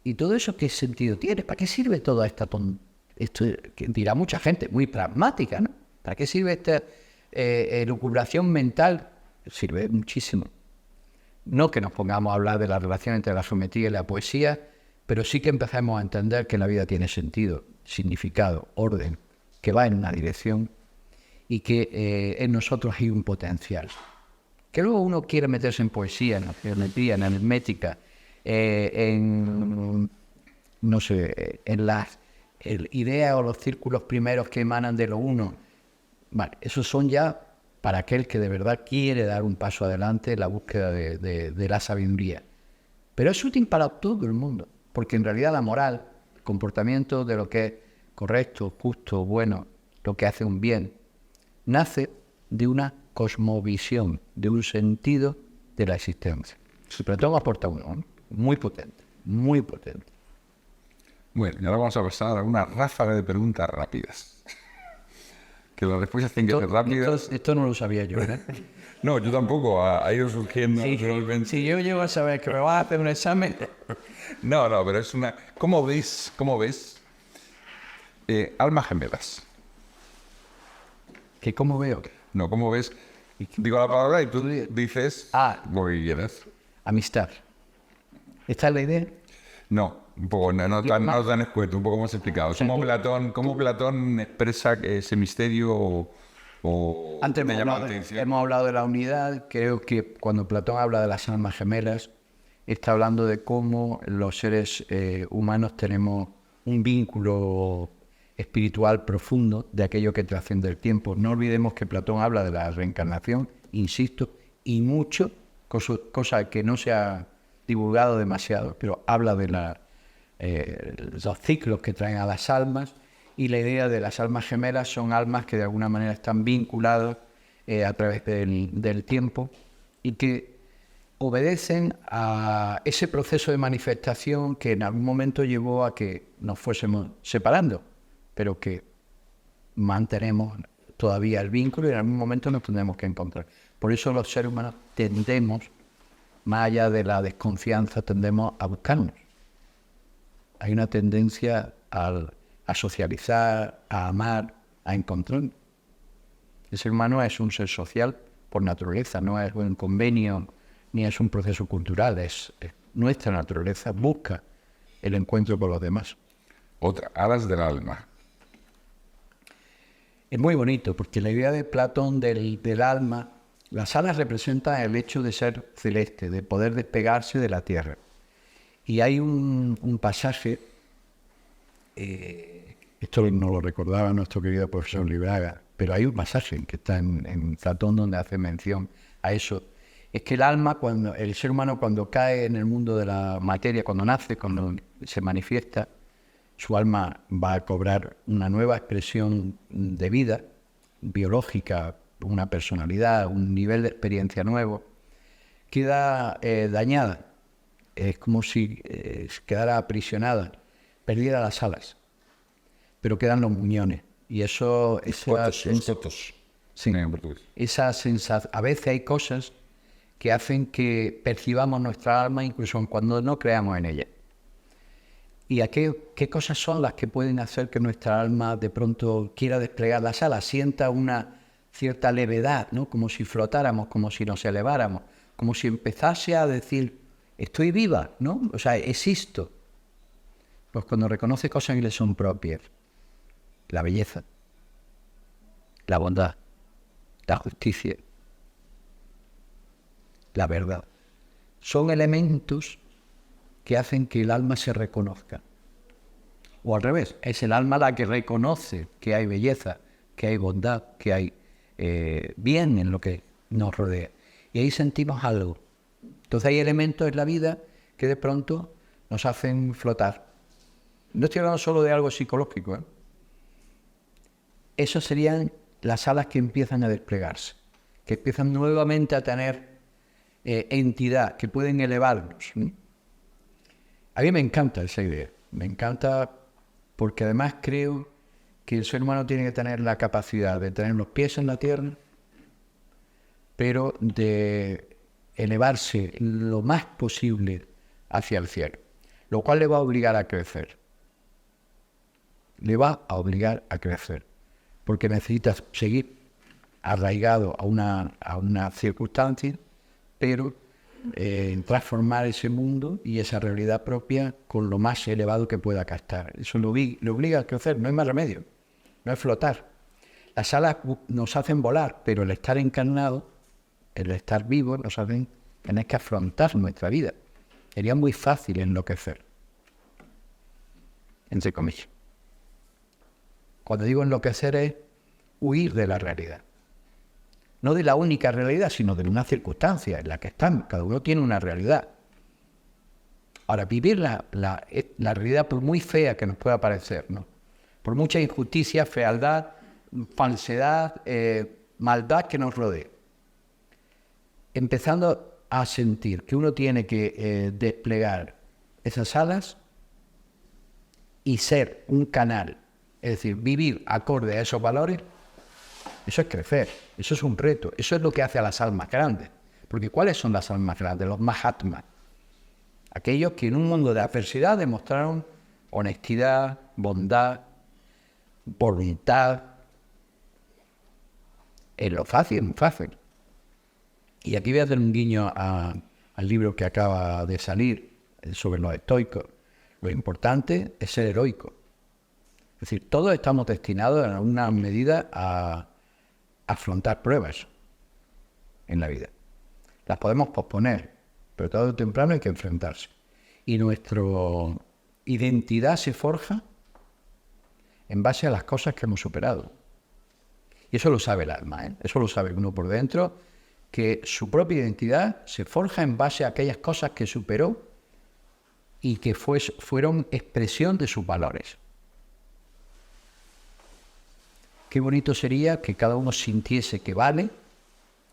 ¿Y todo eso qué sentido tiene? ¿Para qué sirve toda esta esto que dirá mucha gente, muy pragmática, ¿no? ¿Para qué sirve esta elucubración mental? Sirve muchísimo. No que nos pongamos a hablar de la relación entre la geometría y la poesía, pero sí que empezamos a entender que la vida tiene sentido, significado, orden, que va en una dirección y que en nosotros hay un potencial. Que luego uno quiere meterse en poesía, en la geometría, en la aritmética, en las ideas o los círculos primeros que emanan de lo uno. Vale, esos son ya para aquel que de verdad quiere dar un paso adelante en la búsqueda de la sabiduría. Pero es útil para todo el mundo, porque en realidad la moral, el comportamiento de lo que es correcto, justo, bueno, lo que hace un bien, nace de una cosmovisión, de un sentido de la existencia. Platón aporta uno, ¿no? Muy potente, muy potente. Bueno, y ahora vamos a pasar a una ráfaga de preguntas rápidas. Que las respuestas tienen que ser rápidas. Esto no lo sabía yo, ¿eh? No, yo tampoco. Ha ido surgiendo naturalmente. Si yo llego a saber que me vas a hacer un examen... No, pero es una... ¿Cómo ves? Almas gemelas. ¿Que cómo veo? No, ¿cómo ves? Digo la palabra y tú dices lo que quieras. Amistad. ¿Esta es la idea? No, un poco, no tan escueto, un poco más explicado. ¿Cómo Platón expresa ese misterio o antes me llama la atención? Hemos hablado de la unidad. Creo que cuando Platón habla de las almas gemelas, está hablando de cómo los seres humanos tenemos un vínculo espiritual profundo de aquello que trasciende el tiempo. No olvidemos que Platón habla de la reencarnación, insisto, y mucho, cosa que no se ha divulgado demasiado, pero habla de los ciclos que traen a las almas, y la idea de las almas gemelas son almas que de alguna manera están vinculadas a través del tiempo y que obedecen a ese proceso de manifestación que en algún momento llevó a que nos fuésemos separando, pero que mantenemos todavía el vínculo y en algún momento nos tendremos que encontrar. Por eso los seres humanos tendemos, más allá de la desconfianza, tendemos a buscarnos. Hay una tendencia a socializar, a amar, a encontrar. El ser humano es un ser social por naturaleza, no es un convenio ni es un proceso cultural, es nuestra naturaleza, busca el encuentro con los demás. Otra, alas del alma. Es muy bonito porque la idea de Platón del alma, las alas representan el hecho de ser celeste, de poder despegarse de la tierra. Y hay un pasaje, esto no lo recordaba nuestro querido profesor Libraga, pero hay un pasaje que está en Platón donde hace mención a eso. Es que el alma, el ser humano cuando cae en el mundo de la materia, cuando nace, cuando se manifiesta, su alma va a cobrar una nueva expresión de vida biológica, una personalidad, un nivel de experiencia nuevo, queda dañada. Es como si quedara aprisionada, perdiera las alas, pero quedan los muñones. Y eso... Los cotos. Sí, esa sensación. A veces hay cosas que hacen que percibamos nuestra alma incluso cuando no creamos en ella. ¿Y qué cosas son las que pueden hacer que nuestra alma de pronto quiera desplegar las alas, sienta una cierta levedad, ¿no? Como si flotáramos, como si nos eleváramos, como si empezase a decir, estoy viva, ¿no? O sea, existo. Pues cuando reconoce cosas que le son propias, la belleza, la bondad, la justicia, la verdad, son elementos que hacen que el alma se reconozca. O al revés, es el alma la que reconoce que hay belleza, que hay bondad, que hay bien en lo que nos rodea. Y ahí sentimos algo. Entonces hay elementos en la vida que de pronto nos hacen flotar. No estoy hablando solo de algo psicológico, ¿eh? Esas serían las alas que empiezan a desplegarse, que empiezan nuevamente a tener entidad, que pueden elevarnos. A mí me encanta esa idea, me encanta porque además creo que el ser humano tiene que tener la capacidad de tener los pies en la tierra, pero de elevarse lo más posible hacia el cielo, lo cual le va a obligar a crecer. Le va a obligar a crecer, porque necesitas seguir arraigado a una circunstancia, pero transformar ese mundo y esa realidad propia con lo más elevado que pueda captar. Eso lo obliga a crecer, no hay más remedio, no es flotar. Las alas nos hacen volar, pero el estar encarnado, el estar vivo, nos hacen tener que afrontar nuestra vida. Sería muy fácil enloquecer, entre comillas. Cuando digo enloquecer es huir de la realidad. No de la única realidad, sino de una circunstancia en la que están. Cada uno tiene una realidad. Ahora, vivir la realidad, por muy fea que nos pueda parecer, ¿no? Por mucha injusticia, fealdad, falsedad, maldad que nos rodee. Empezando a sentir que uno tiene que desplegar esas alas y ser un canal, es decir, vivir acorde a esos valores. Eso es crecer, eso es un reto, eso es lo que hace a las almas grandes. Porque ¿cuáles son las almas grandes? Los Mahatmas. Aquellos que en un mundo de adversidad demostraron honestidad, bondad, voluntad. Es lo fácil, muy fácil. Y aquí voy a hacer un guiño al libro que acaba de salir sobre los estoicos. Lo importante es ser heroico. Es decir, todos estamos destinados en alguna medida a afrontar pruebas en la vida. Las podemos posponer, pero tarde o temprano hay que enfrentarse. Y nuestra identidad se forja en base a las cosas que hemos superado. Y eso lo sabe el alma, ¿eh? Eso lo sabe uno por dentro, que su propia identidad se forja en base a aquellas cosas que superó y que fueron expresión de sus valores. Qué bonito sería que cada uno sintiese que vale,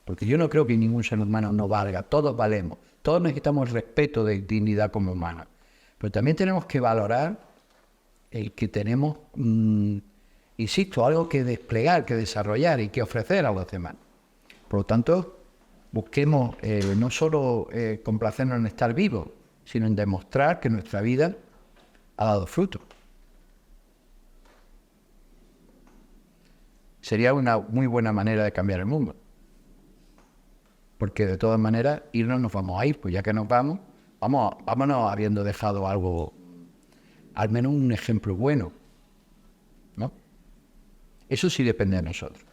porque yo no creo que ningún ser humano no valga, todos valemos, todos necesitamos el respeto de dignidad como humanos, pero también tenemos que valorar el que tenemos, insisto, algo que desplegar, que desarrollar y que ofrecer a los demás. Por lo tanto, busquemos no solo complacernos en estar vivos, sino en demostrar que nuestra vida ha dado fruto. Sería una muy buena manera de cambiar el mundo. Porque de todas maneras, irnos nos vamos a ir, pues ya que nos vamos, vámonos habiendo dejado algo, al menos un ejemplo bueno, ¿no? Eso sí depende de nosotros.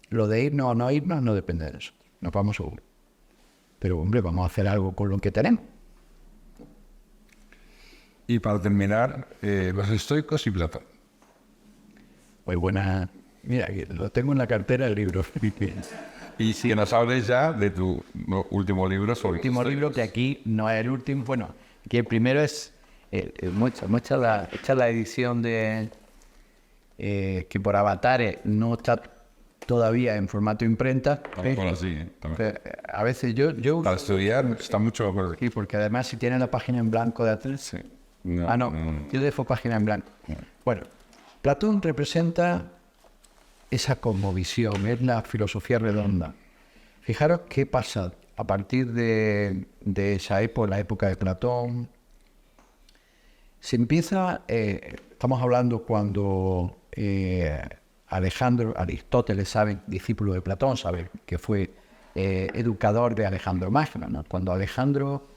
Lo de irnos o no irnos no depende de nosotros, nos vamos seguro. Pero, hombre, vamos a hacer algo con lo que tenemos. Y para terminar, los estoicos y Platón. Muy buena. Mira, lo tengo en la cartera el libro. Y si nos hables ya de tu último libro sobre... El último libro, que aquí no es el último, bueno, aquí el primero es, muestra la edición de que por avatares no está todavía en formato imprenta. Bueno, sí, también. A veces yo Para estudiar está mucho mejor. sí, porque además si tiene la página en blanco de atrás... Sí. No, yo dejo página en blanco. Bueno, Platón representa esa cosmovisión, es la filosofía redonda. Fijaros qué pasa a partir de esa época, la época de Platón. Se empieza, estamos hablando cuando Aristóteles, saben, discípulo de Platón, sabe que fue educador de Alejandro Magno, ¿no? Cuando Alejandro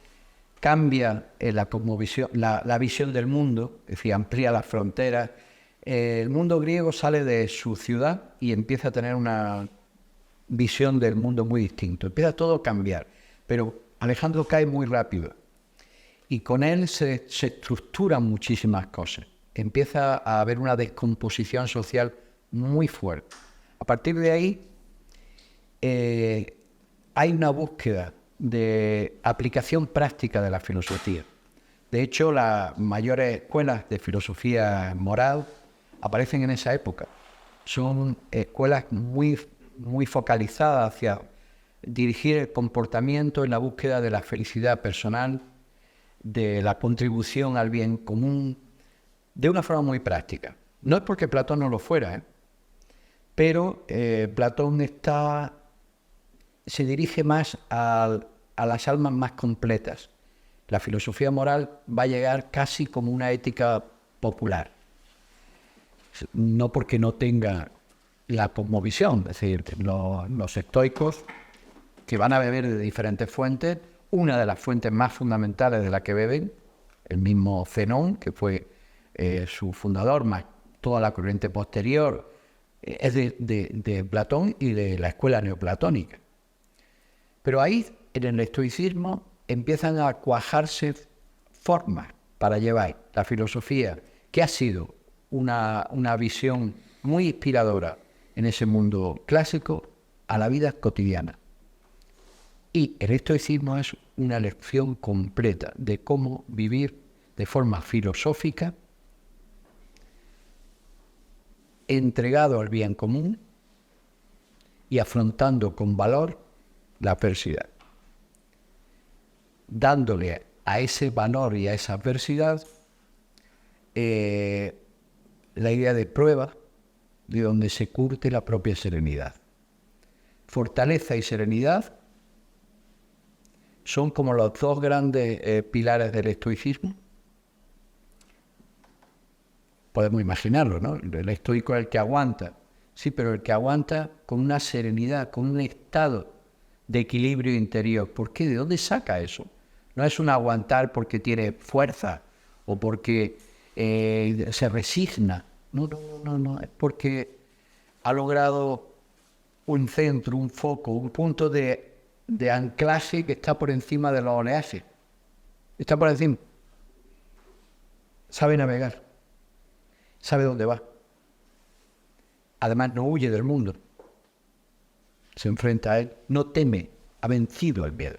cambia la cosmovisión, la visión del mundo, es decir, amplía las fronteras. El mundo griego sale de su ciudad y empieza a tener una visión del mundo muy distinto. Empieza todo a cambiar, pero Alejandro cae muy rápido y con él se estructuran muchísimas cosas. Empieza a haber una descomposición social muy fuerte. A partir de ahí hay una búsqueda de aplicación práctica de la filosofía. De hecho, las mayores escuelas de filosofía moral aparecen en esa época. Son escuelas muy focalizadas hacia dirigir el comportamiento en la búsqueda de la felicidad personal, de la contribución al bien común, de una forma muy práctica. No es porque Platón no lo fuera, pero Platón se dirige más a las almas más completas. La filosofía moral va a llegar casi como una ética popular. No porque no tenga la cosmovisión, es decir, los estoicos, que van a beber de diferentes fuentes, una de las fuentes más fundamentales de la que beben, el mismo Zenón, que fue su fundador, más toda la corriente posterior, es de Platón y de la escuela neoplatónica. Pero ahí, en el estoicismo, empiezan a cuajarse formas para llevar la filosofía, que ha sido una visión muy inspiradora en ese mundo clásico, a la vida cotidiana. Y el estoicismo es una lección completa de cómo vivir de forma filosófica, entregado al bien común y afrontando con valor la adversidad, dándole a ese valor y a esa adversidad la idea de prueba, de donde se curte la propia serenidad. Fortaleza y serenidad son como los dos grandes pilares del estoicismo. Podemos imaginarlo, ¿no? El estoico es el que aguanta, sí, pero el que aguanta con una serenidad, con un estado de equilibrio interior. ¿Por qué? ¿De dónde saca eso? No es un aguantar porque tiene fuerza o porque se resigna. No. Es porque ha logrado un centro, un foco, un punto de anclaje que está por encima de los oleajes. Está por encima. Sabe navegar. Sabe dónde va. Además, no huye del mundo. se enfrenta a él, no teme, ha vencido el miedo.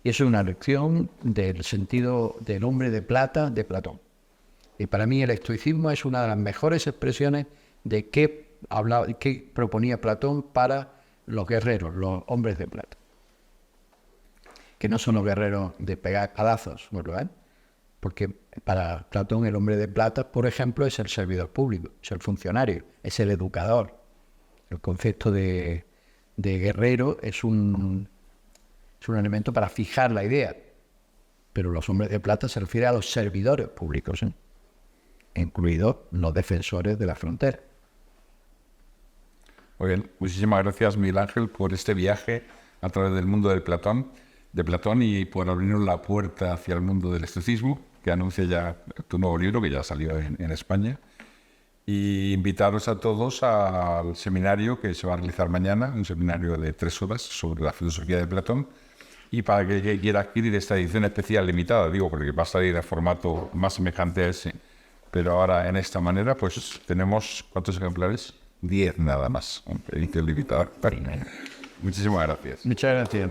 Y eso es una lección del sentido del hombre de plata de Platón. Y para mí el estoicismo es una de las mejores expresiones de qué proponía Platón para los guerreros, los hombres de plata. Que no son los guerreros de pegar cadazos, ¿verdad? Porque para Platón el hombre de plata, por ejemplo, es el servidor público, es el funcionario, es el educador. El concepto de guerrero es un elemento para fijar la idea. Pero los hombres de plata se refiere a los servidores públicos, incluidos los defensores de la frontera. Muy bien, muchísimas gracias, Miguel Ángel, por este viaje a través del mundo de Platón y por abrirnos la puerta hacia el mundo del estoicismo, que anuncia ya tu nuevo libro, que ya salió en España. Y invitaros a todos al seminario que se va a realizar mañana, un seminario de 3 horas sobre la filosofía de Platón. Y para que quiera adquirir esta edición especial limitada, digo, porque va a salir en formato más semejante a ese, pero ahora en esta manera, pues tenemos, ¿cuántos ejemplares? 10 nada más, edición limitada. Muchísimas gracias. Muchas gracias.